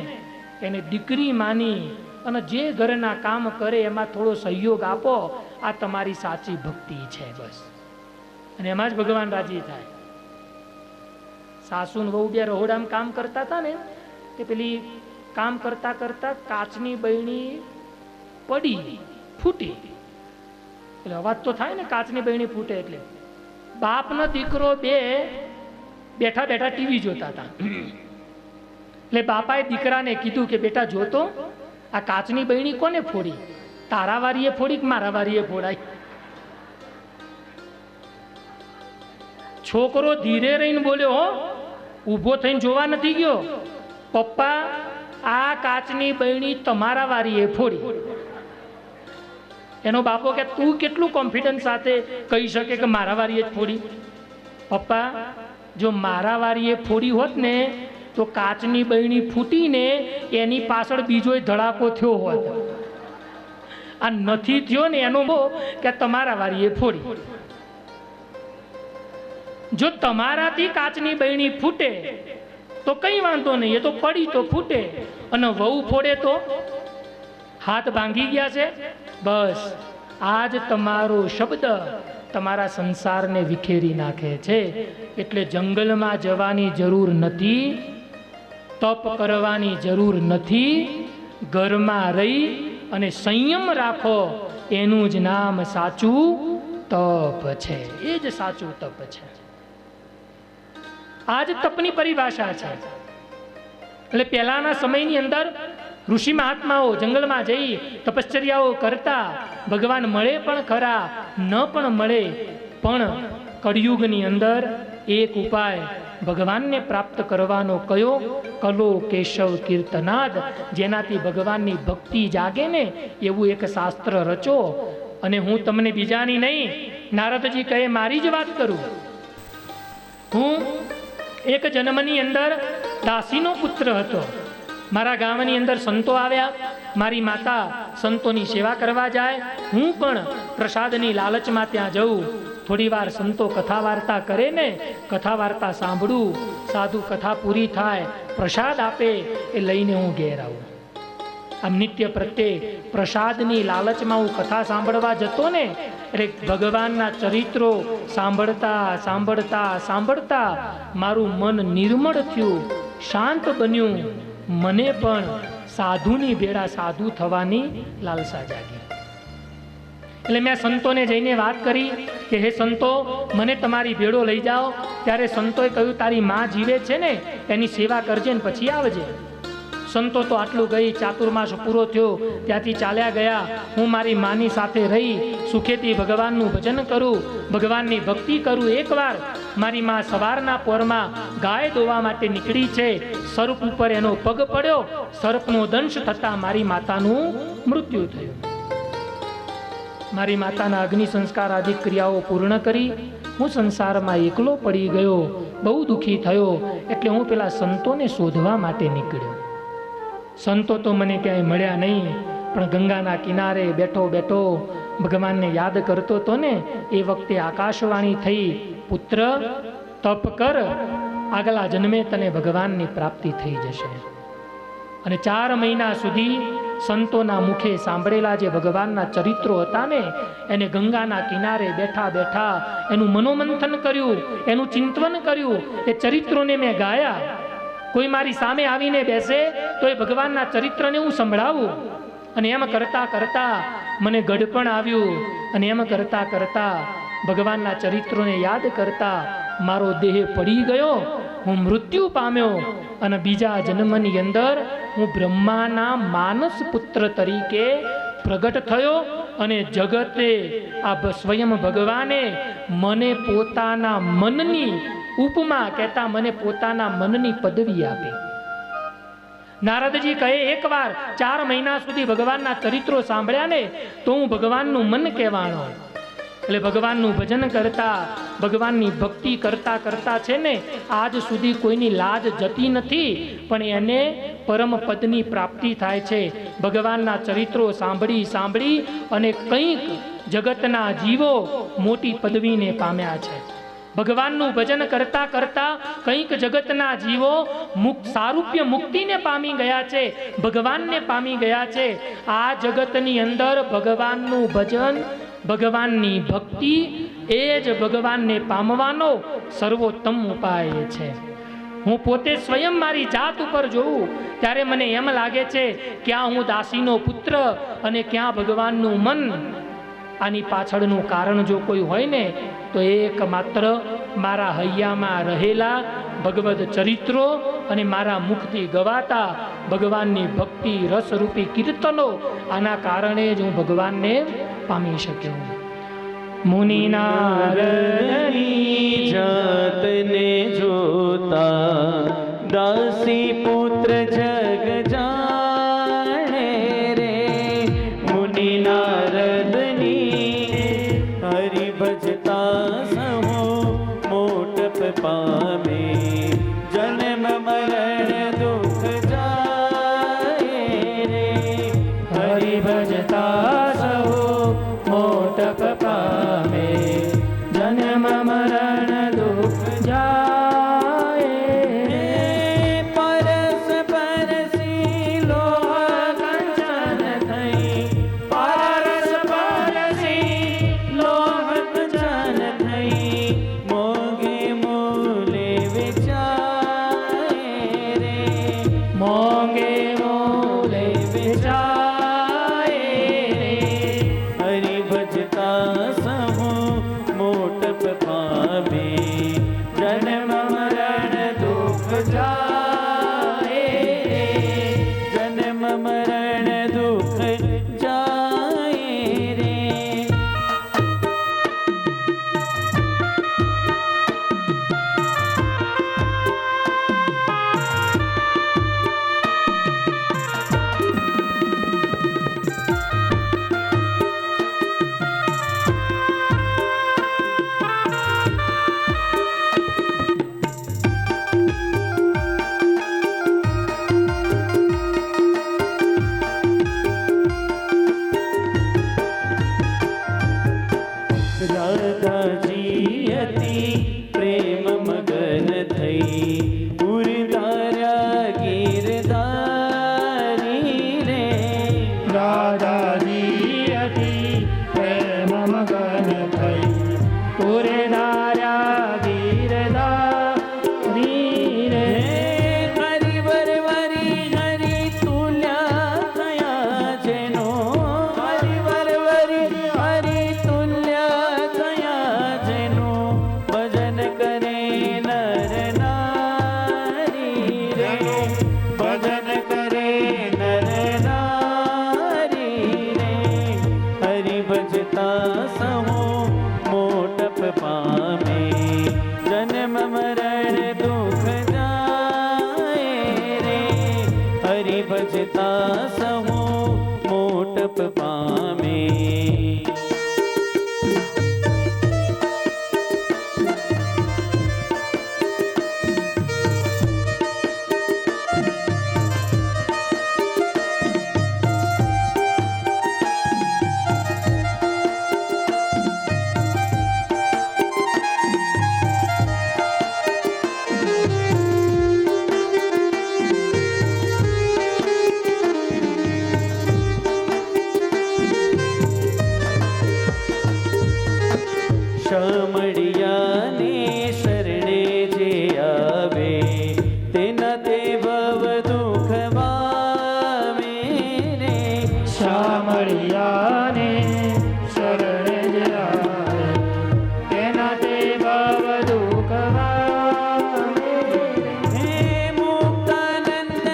એને દીકરી માની અને જે ઘરના કામ કરે એમાં થોડો સહયોગ આપો. આ તમારી સાચી ભક્તિ છે. બસ, અને એમાં જ ભગવાન રાજી થાય. સાસુ ને વહુ 2 રહોડામાં કામ કરતા હતા ને તે પેલી કામ કરતા કરતા કાચની બહેણી પડી, ફૂટી. એટલે અવાજ તો થાય ને, કાચની બહેણી ફૂટે એટલે. બાપ નો દીકરો 2 બેઠા બેઠા ટીવી જોતા હતા. એટલે બાપાએ દીકરાને કીધું કે બેટા જોતો, આ કાચની બહેણી કોને ફોડી? તારા વારીએ ફોડી કે મારા વારીએ ફોડાય? છોકરો ધીરે રહીને બોલ્યો, હો, ઊભો થઈને જોવા નથી ગયો. પપ્પા, આ કાચની બહેણી તમારા વારીએ ફોડી. એનો બાપો કે તું કેટલું કોન્ફિડન્સ સાથે કહી શકે કે મારા વારીએ જ ફોડી? પપ્પા, જો મારા વારીએ ફોડી હોત ને તો કાચની બહેણી ફૂટીને એની પાછળ બીજો ધડાકો થયો હોત. આ નથી થયો ને એનો બહુ કે તમારા વારીએ ફોડી. જો તમારાથી કાચની બહેણી ફૂટે તો કઈ વાંધો નહીં, એ તો પડી તો ફૂટે. અને વહુ ફોડે તો હાથ ભાંગી ગયા છે. બસ આજ તમારો શબ્દ તમારા સંસારને વિખેરી નાખે છે. એટલે જંગલમાં જવાની જરૂર નથી, તપ કરવાની જરૂર નથી. ઘરમાં રહી અને સંયમ રાખો, એનું જ નામ સાચું તપ છે. એ જ સાચું તપ છે. આ જ તપની પરિભાષા છે. એટલે પહેલાના સમયની અંદર ઋષિ મહાત્માઓ જંગલમાં જઈ તપશ્ચર્યાઓ કરતા. ભગવાન મળે પણ ખરા, ન પણ મળે, પણ કળિયુગની અંદર એક ઉપાય ભગવાનને પ્રાપ્ત કરવાનો કયો? કલો કેશવ કીર્તનાદ. જેનાથી ભગવાનની ભક્તિ જાગે ને એવું એક શાસ્ત્ર રચો. અને હું તમને બીજાની નહીં, નારદજી કહે મારી જ વાત કરું. હું એક જન્મની અંદર દાસીનો પુત્ર હતો. મારા ગામની અંદર સંતો આવ્યા. મારી માતા સંતોની સેવા કરવા જાય, હું પણ પ્રસાદની લાલચમાં ત્યાં જઉં. થોડી વાર સંતો કથા વાર્તા કરે ને, કથા વાર્તા સાંભળું. સાધુ કથા પૂરી થાય, પ્રસાદ આપે, એ લઈને હું ઘેર આવું. આમ નિત્ય પ્રત્યે પ્રસાદની લાલચમાં હું કથા સાંભળવા જતો ને, એટલે ભગવાનના ચરિત્રો સાંભળતા સાંભળતા સાંભળતા મારું મન નિર્મળ થયું, શાંત બન્યું. મને પણ સાધુની ભેળા સાધુ થવાની લાલસા જાગી. એટલે મેં સંતોને જઈને વાત કરી કે હે સંતો, મને તમારી ભેળો લઈ જાઓ. ત્યારે સંતોએ કહ્યું તારી માં જીવે છે ને એની સેવા કરજે ને પછી આવજે. સંતો તો આટલું ગઈ. ચાતુર્માસ પૂરો થયો ત્યાંથી ચાલ્યા ગયા. હું મારી માની સાથે રહી સુખેથી ભગવાનનું ભજન કરું, ભગવાનની ભક્તિ કરું. એકવાર મારી માં સવારના પોરમાં ગાય દોવા માટે નીકળી છે. સર્પ ઉપર એનો પગ પડ્યો. સર્પનો દંશ થતાં મારી માતાનું મૃત્યુ થયું. મારી માતાના અગ્નિ સંસ્કાર આદિ ક્રિયાઓ પૂર્ણ કરી હું સંસારમાં એકલો પડી ગયો. બહુ દુઃખી થયો. એટલે હું પેલા સંતોને શોધવા માટે નીકળ્યો. સંતો તો મને ક્યાંય મળ્યા નહીં, પણ ગંગાના કિનારે બેઠો બેઠો ભગવાનને યાદ કરતો હતો ને, એ વખતે આકાશવાણી થઈ, પુત્ર તપ કર, આગલા જન્મે તને ભગવાનની પ્રાપ્તિ થઈ જશે. અને 4 મહિના સુધી સંતોના મુખે સાંભળેલા જે ભગવાનના ચરિત્રો હતા ને, એને ગંગાના કિનારે બેઠા બેઠા એનું મનોમંથન કર્યું, એનું ચિંતન કર્યું. એ ચરિત્રોને મેં ગાયા. કોઈ મારી સામે આવીને બેસે તો એ ભગવાનના ચરિત્રને હું સંભળાવું. અને એમ કરતા કરતા મને ગડપણ આવ્યું. અને એમ કરતા કરતા ભગવાનના ચરિત્રોને યાદ કરતા મારો દેહ પડી ગયો. હું મૃત્યુ પામ્યો. અને બીજા જન્મની અંદર હું બ્રહ્માના માનસ પુત્ર તરીકે પ્રગટ થયો. અને જગતે આ સ્વયં ભગવાને મને પોતાના મનની ઉપમા કહેતા મને પોતાના મનની પદવી આપી. નારદજી કહે એકવાર 4 મહિના સુધી ભગવાનના ચરિત્રો સાંભળ્યા ને તો હું ભગવાનનું મન કહેવાનો. એટલે ભગવાનનું ભજન કરતા, ભગવાનની ભક્તિ કરતા કરતા છે ને આજ સુધી કોઈની લાજ જતી નથી, પણ એને પરમ પદની પ્રાપ્તિ થાય છે. ભગવાનના ચરિત્રો સાંભળી સાંભળી અને કંઈક જગતના જીવો મોટી પદવીને પામ્યા છે. ભગવાનનું ભજન કરતા કરતા કંઈક જગતના જીવો સારૂપ્ય મુક્તિને પામી ગયા છે, ભગવાનને પામી ગયા છે. આ જગતની અંદર ભગવાનનું ભજન, ભગવાનની ભક્તિ એ જ ભગવાનને પામવાનો સર્વોત્તમ ઉપાય છે. હું પોતે સ્વયં મારી જાત ઉપર જોઉં ત્યારે મને એમ લાગે છે ક્યાં હું દાસીનો પુત્ર અને ક્યાં ભગવાનનું મન. આની પાછળનું કારણ જો કોઈ હોય ને તો એક માત્ર મારા હૈયામાં રહેલા ભગવદ ચરિત્રો અને મારા મુખથી ગવાતા ભગવાનની ભક્તિ રસરૂપી કીર્તનો, આના કારણે જ હું ભગવાનને પામી શક્યો. મુનિ નારદની જાતને જોતા દાસી પુત્ર જગ જાણે રે. મુનિ નારદની હરિ ભજતા સહો મોટપ પામે. જન્મ મરણ દુઃખ જાય રે. હરિ ભજતા સહો મોટપ પામે. જન્મ મરણ દુઃખ જાય રે. પરસ પરસી લોહ કંચન થઈ. પરસ પરસી લોહ કંચન થઈ. મોગે મૂલે રાધાજી અતિ પ્રેમ મગન થઈ ઉરતાર્યા ગીરધારી રે રાધાજી અતિ પ્રેમ મગન થઈ પૂરે નાર્યા ગીરધારી રે હરિવર વરી હરિ તુલ્યા થયા જેનો હરિવર વરી હરિ તુલ્યા થયા જેનો ભજન કરે નર નારી રે ભજન કરે નર નારી રે હરિ ભજતા સહો મોટપ પામે જન્મ મરણ દુઃખ જાય રે હરિ ભજતા સહો મોટપ પામે શામળિયાને શરણે જે આવે તેના તે ભવ દુઃખ વાવે રે શામળિયાને શરણે જે આવે તેના તે ભવ દુઃખ વાવે હે મુક્તાનંદ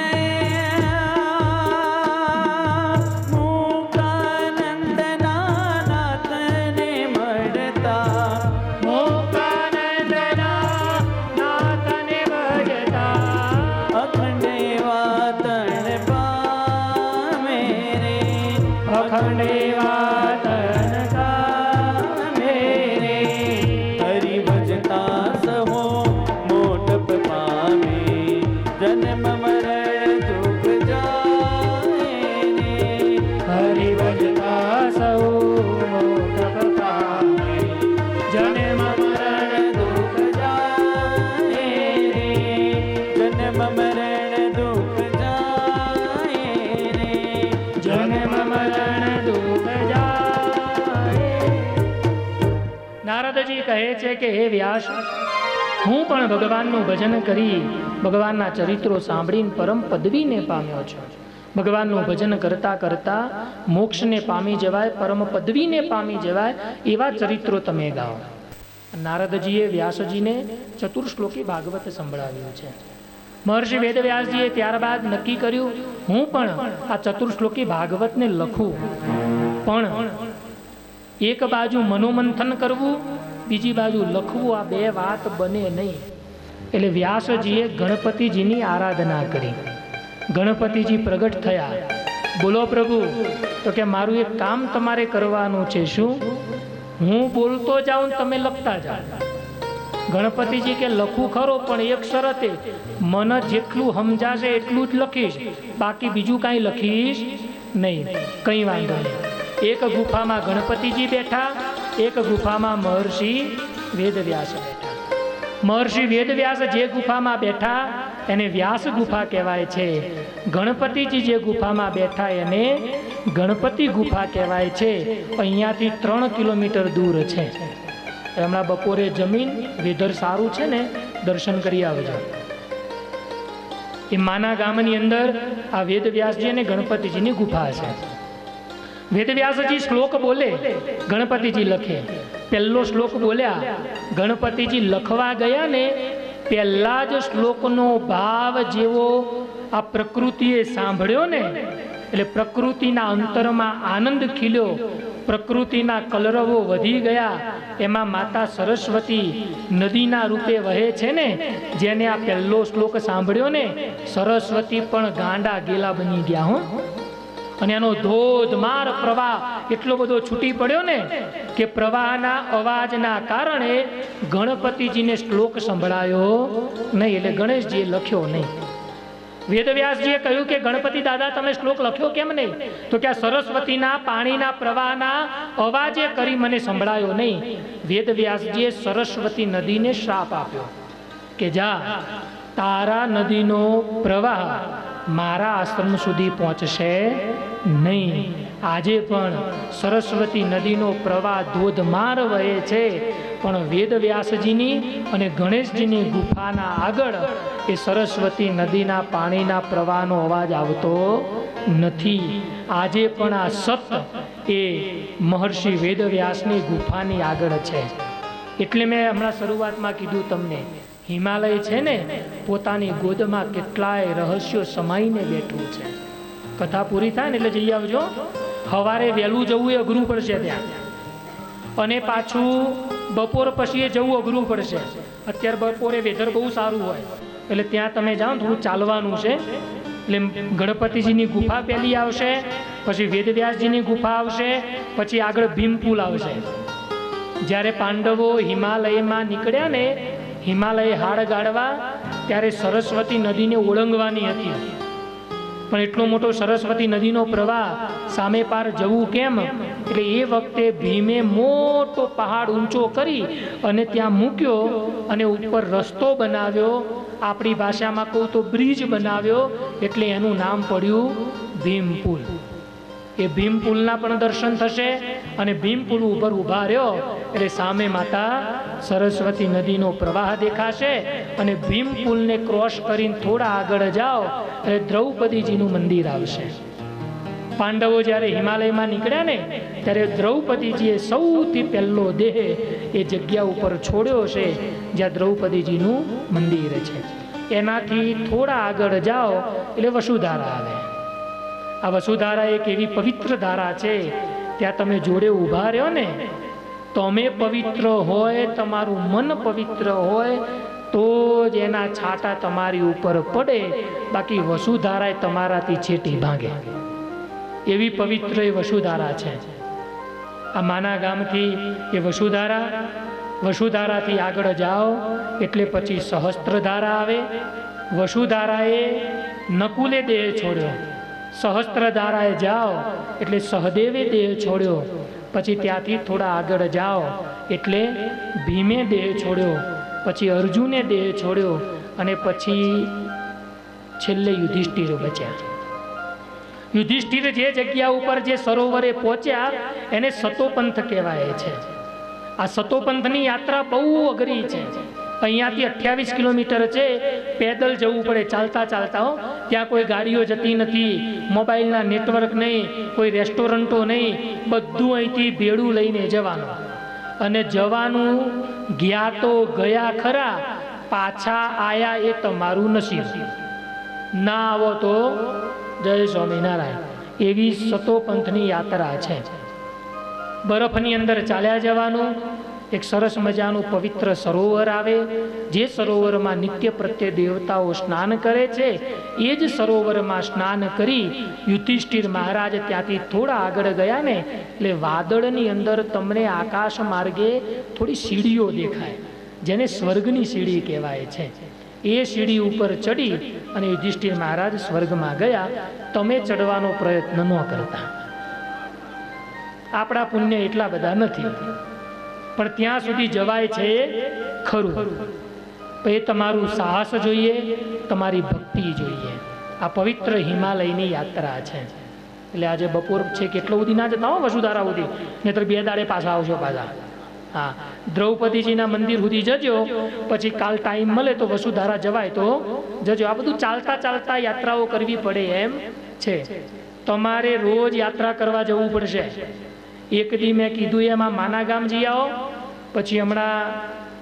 નાથને મળતા અખંડ એવા તણ પામે રે અખંડ એવા તન પામે રે હરિ ભજતા સહો મોટપ પામે જન્મ મરણ દુઃખ જાય રે હરિ ભજતા સૌ મોટપ પામે જન્મ મરણ દુઃખ જાય રે જન્મ મરણ દુઃખ જાય રે જન્મ મરણ દુઃખ જાય. નારદજી કહે છે કે હે વ્યાસ, હું પણ ભગવાનનું ભજન કરી ભગવાનના ચરિત્રો સાંભળીને પરમ પદવીને પામ્યો છું. ભગવાનનું ભજન કરતા કરતા મોક્ષને પામી જવાય, પરમ પદવીને પામી જવાય એવા ચરિત્રો તમે ગાઓ. નારદજીએ વ્યાસજીને ચતુર્શ્લોકી ભાગવત સંભળાવ્યું છે. મહર્ષિ વેદવ્યાસજીએ ત્યારબાદ નક્કી કર્યું હું પણ આ ચતુર્શ્લોકી ભાગવતને લખું, પણ એક બાજુ મનોમંથન કરવું, બીજી બાજુ લખવું, આ બે વાત બને નહીં. એટલે વ્યાસજીએ ગણપતિજીની આરાધના કરી. ગણપતિજી પ્રગટ થયા. બોલો પ્રભુ. તો કે મારું એક કામ તમારે કરવાનું છે. શું? હું બોલતો જાઉં તમે લખતા જાઓ. ગણપતિજી કે લખું ખરો, પણ એક શરતે, મને જેટલું સમજાશે એટલું જ લખીશ, બાકી બીજું કાંઈ લખીશ નહીં. કંઈ વાંધો નહીં. એક ગુફામાં ગણપતિજી બેઠા, એક ગુફામાં મહર્ષિ વેદવ્યાસ બેઠા. મહર્ષિ વેદવ્યાસ જે ગુફામાં બેઠા એને વ્યાસ ગુફા કહેવાય છે. ગણપતિજી જે ગુફામાં બેઠા એને ગણપતિ ગુફા કહેવાય છે. અહીંયાથી 3 કિલોમીટર દૂર છે. હમણાં બપોરે જમીન, વેધર સારું છે ને, દર્શન કરી આવજો. એ માના ગામની અંદર આ વેદવ્યાસજી અને ગણપતિજીની ગુફા છે. વેદવ્યાસજી શ્લોક બોલે, ગણપતિજી લખે. પહેલો શ્લોક બોલ્યા, ગણપતિજી લખવા ગયા ને પહેલા જ શ્લોકનો ભાવ જેવો આ પ્રકૃતિએ સાંભળ્યો ને, એટલે પ્રકૃતિના અંતરમાં આનંદ ખીલ્યો, પ્રકૃતિના કલરવો વધી ગયા. એમાં માતા સરસ્વતી નદીના રૂપે વહે છે ને, જેને આ પહેલો શ્લોક સાંભળ્યો ને, સરસ્વતી પણ ગાંડા ગેલા બની ગયા. હો, અને એનો ધોધમાર પ્રવાહ એટલો બધો છૂટી પડ્યો ને કે પ્રવાહના અવાજના કારણે ગણપતિજીને શ્લોક સંભળાયો નહીં, એટલે ગણેશજીએ લખ્યો નહીં. વેદવ્યાસજીએ કહ્યું કે ગણપતિ દાદા તમે શ્લોક લખ્યો કેમ નહીં? તો કે આ સરસ્વતીના પાણીના પ્રવાહના અવાજે કરી મને સંભળાયો નહીં. વેદવ્યાસજીએ સરસ્વતી નદીને શ્રાપ આપ્યો કે જા, તારા નદીનો પ્રવાહ મારા આશ્રમ સુધી પહોંચશે નહીં. આજે પણ સરસ્વતી નદીનો પ્રવાહ ધોધમાર વહે છે, પણ વેદવ્યાસજીની અને ગણેશજીની ગુફાના આગળ એ સરસ્વતી નદીના પાણીના પ્રવાહનો અવાજ આવતો નથી. આજે પણ આ સત એ મહર્ષિ વેદવ્યાસની ગુફાની આગળ છે. એટલે મેં હમણાં શરૂઆતમાં કીધું તમને, હિમાલય છે ને પોતાની ગોદમાં કેટલાય રહસ્યો સમાઈને બેઠું છે. કથા પૂરી થાય ને એટલે જઈ આવજો. સવારે વહેલું જવું એ અઘરું પડશે ત્યાં, અને પાછું બપોર પછી એ જવું અઘરું પડશે. અત્યારે બપોરે વેધર બહુ સારું હોય એટલે ત્યાં તમે જાઓ થોડું ચાલવાનું છે. એટલે ગણપતિજીની ગુફા પહેલી આવશે, પછી વેદવ્યાસજીની ગુફા આવશે, પછી આગળ ભીમપુલ આવશે. જ્યારે પાંડવો હિમાલયમાં નીકળ્યા ને, હિમાલય હાડ ગાળવા, ત્યારે સરસ્વતી નદીને ઓળંગવાની હતી. પણ એટલો મોટો સરસ્વતી નદીનો પ્રવાહ સામે પાર જવું કેમ? એટલે એ વખતે ભીમે મોટો પહાડ ઊંચો કરી અને ત્યાં મૂક્યો અને ઉપર રસ્તો બનાવ્યો. આપણી ભાષામાં કહું તો બ્રિજ બનાવ્યો, એટલે એનું નામ પડ્યું ભીમપુલ. એ ભીમપુલના પણ દર્શન થશે, અને ભીમપુલ ઉપર ઊભા રહ્યો એટલે સામે માતા સરસ્વતી નદીનો પ્રવાહ દેખાશે. અને ભીમપુલને ક્રોસ કરીને થોડા આગળ જાઓ એટલે દ્રૌપદીજીનું મંદિર આવશે. પાંડવો જ્યારે હિમાલયમાં નીકળ્યા ને, ત્યારે દ્રૌપદીજીએ સૌથી પહેલો દેહ એ જગ્યા ઉપર છોડ્યો છે જ્યાં દ્રૌપદીજીનું મંદિર છે. એનાથી થોડા આગળ જાઓ એટલે વસુધારા આવે. આ વસુધારા એક એવી પવિત્ર ધારા છે, ત્યાં તમે જોડે ઊભા રહ્યો ને, તમે પવિત્ર હોય, તમારું મન પવિત્ર હોય તો જ એના છાંટા તમારી ઉપર પડે, બાકી વસુધારા તમારાથી છેટી ભાગે. એવી પવિત્ર એ વસુધારા છે. આ માના ગામથી એ વસુધારાથી આગળ જાઓ એટલે પછી સહસ્ત્રધારા આવે. વસુધારાએ નકુલે દેહ છોડ્યો, સહસ્ત્રધારાએ જાઓ એટલે સહદેવે દેહ છોડ્યો. પછી ત્યાંથી થોડા આગળ જાઓ એટલે ભીમે દેહ છોડ્યો, પછી અર્જુને દેહ છોડ્યો, અને પછી છેલ્લે યુધિષ્ઠિર બચ્યા. યુધિષ્ઠિર જે જગ્યા ઉપર જે સરોવરે પહોંચ્યા એને સતોપંથ કહેવાય છે. આ સતોપંથની યાત્રા બહુ અઘરી છે. અહીંયાથી 28 કિલોમીટર છે, પેદલ જવું પડે, ચાલતા ચાલતા. ત્યાં કોઈ ગાડીઓ જતી નથી, મોબાઈલના નેટવર્ક નહીં, કોઈ રેસ્ટોરન્ટો નહીં, બધું અહીંથી ભેળું લઈને જવાનું. અને જવાનું ગયા તો ગયા ખરા, પાછા આયા એ તમારું નસીબ. ના આવો તો જય સ્વામિનારાયણ. એવી સતોપંથની યાત્રા છે. બરફની અંદર ચાલ્યા જવાનું. એક સરસ મજાનું પવિત્ર સરોવર આવે, જે સરોવરમાં નિત્ય પ્રત્યે દેવતાઓ સ્નાન કરે છે. એ જ સરોવરમાં સ્નાન કરી યુધિષ્ઠિર મહારાજ ત્યાંથી થોડા આગળ ગયા ને, એટલે વાદળની અંદર તમને આકાશ માર્ગે થોડી સીડીઓ દેખાય, જેને સ્વર્ગની સીડી કહેવાય છે. એ સીડી ઉપર ચડી અને યુધિષ્ઠિર મહારાજ સ્વર્ગમાં ગયા. તમે ચડવાનો પ્રયત્ન ન કરતા. આપણા પુણ્ય એટલા બધા નથી, પણ ત્યાં સુધી જવાય છે ખરું. એ તમારું સાહસ જોઈએ, તમારી ભક્તિ જોઈએ. આ પવિત્ર હિમાલયની યાત્રા છે. એટલે આજે બપોર છે કેટલો સુધી ના જતા હો વસુધારા સુધી, નહીતર 2 દાડે પાછા આવશો પાછા. હા, દ્રૌપદીજીના મંદિર સુધી જજો, પછી કાલ ટાઈમ મળે તો વસુધારા જવાય તો જજો. આ બધું ચાલતા ચાલતા યાત્રાઓ કરવી પડે એમ છે. તમારે રોજ યાત્રા કરવા જવું પડશે. એક દી મેં કીધું એમાં માના ગામ જઈ આવો. પછી હમણાં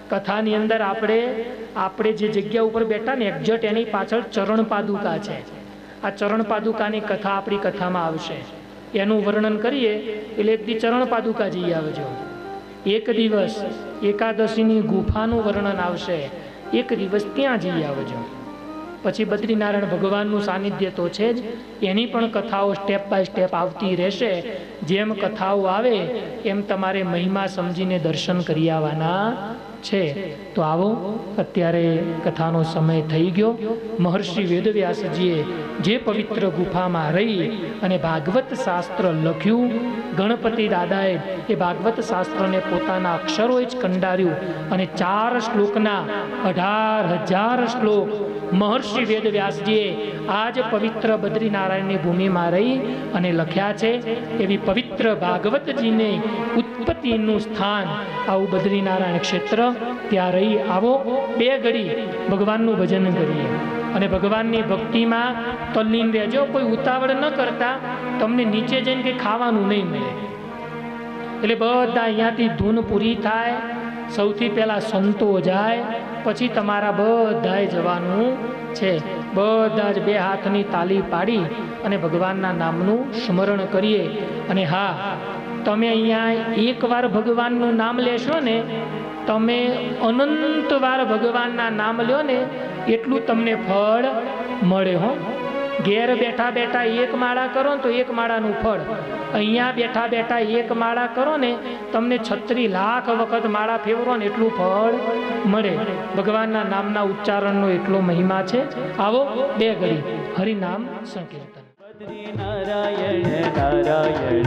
કથાની અંદર આપણે જે જગ્યા ઉપર બેઠા ને એક્ઝેક્ટ એની પાછળ ચરણ પાદુકા છે. આ ચરણ પાદુકાની કથા આપણી કથામાં આવશે. એનું વર્ણન કરીએ એટલે એક દી ચરણ પાદુકા જઈ આવજો. એક દિવસ એકાદશીની ગુફાનું વર્ણન આવશે, એક દિવસ ત્યાં જઈ આવજો. પછી બદ્રીનારાયણ ભગવાનનું સાનિધ્ય તો છે જ, એની પણ કથાઓ સ્ટેપ બાય સ્ટેપ આવતી રહેશે. જેમ કથાઓ આવે એમ તમારે મહિમા સમજીને દર્શન કરી આવવાના છે. તો આવો, અત્યારે કથાનો સમય થઈ ગયો. મહર્ષિ વેદવ્યાસજીએ જે પવિત્ર ગુફામાં રહી અને ભાગવત શાસ્ત્ર લખ્યું, ગણપતિ દાદાએ એ ભાગવત શાસ્ત્રને પોતાના અક્ષરોએ જ કંડાર્યું અને 4 શ્લોકના 18,000 શ્લોક મહર્ષિ વેદવ્યાસજીએ આજ પવિત્ર બદ્રીનારાયણની ભૂમિમાં રહી અને લખ્યા છે. એવી પવિત્ર ભાગવતજીને ઉત્પત્તિનું સ્થાન આવું બદ્રીનારાયણ ક્ષેત્ર. ત્યાં રહી આવો, 2 ઘડી ભગવાનનું ભજન કરીએ અને ભગવાનની ભક્તિમાં તલ્લીન રહેજો. કોઈ ઉતાવળ ન કરતા, તમને નીચે જઈને કે ખાવાનું નહીં મળે. એટલે બધા અહીંયાથી ધૂન પૂરી થાય, સૌથી પહેલા સંતો જાય, પછી તમારા બધાએ જવાનું છે. બધા જ 2 હાથની તાલી પાડી અને ભગવાનના નામનું સ્મરણ કરીએ. અને હા, તમે અહીંયા એકવાર ભગવાનનું નામ લેશો ને, તમે અનંત વાર ભગવાનના નામ લ્યો ને એટલું તમને ફળ મળે. હો, ઘેર બેઠા બેઠા 1 માળા કરો ને તો 1 માળાનું ફળ, અહીંયા બેઠા બેઠા 1 માળા કરો ને તમને 36 લાખ વખત માળા ફેરવો ને એટલું ફળ મળે. ભગવાનના નામના ઉચ્ચારણનો એટલો મહિમા છે. આવો 2 ઘડી હરિનામ સંકીર્તન. નારાયણ નારાયણ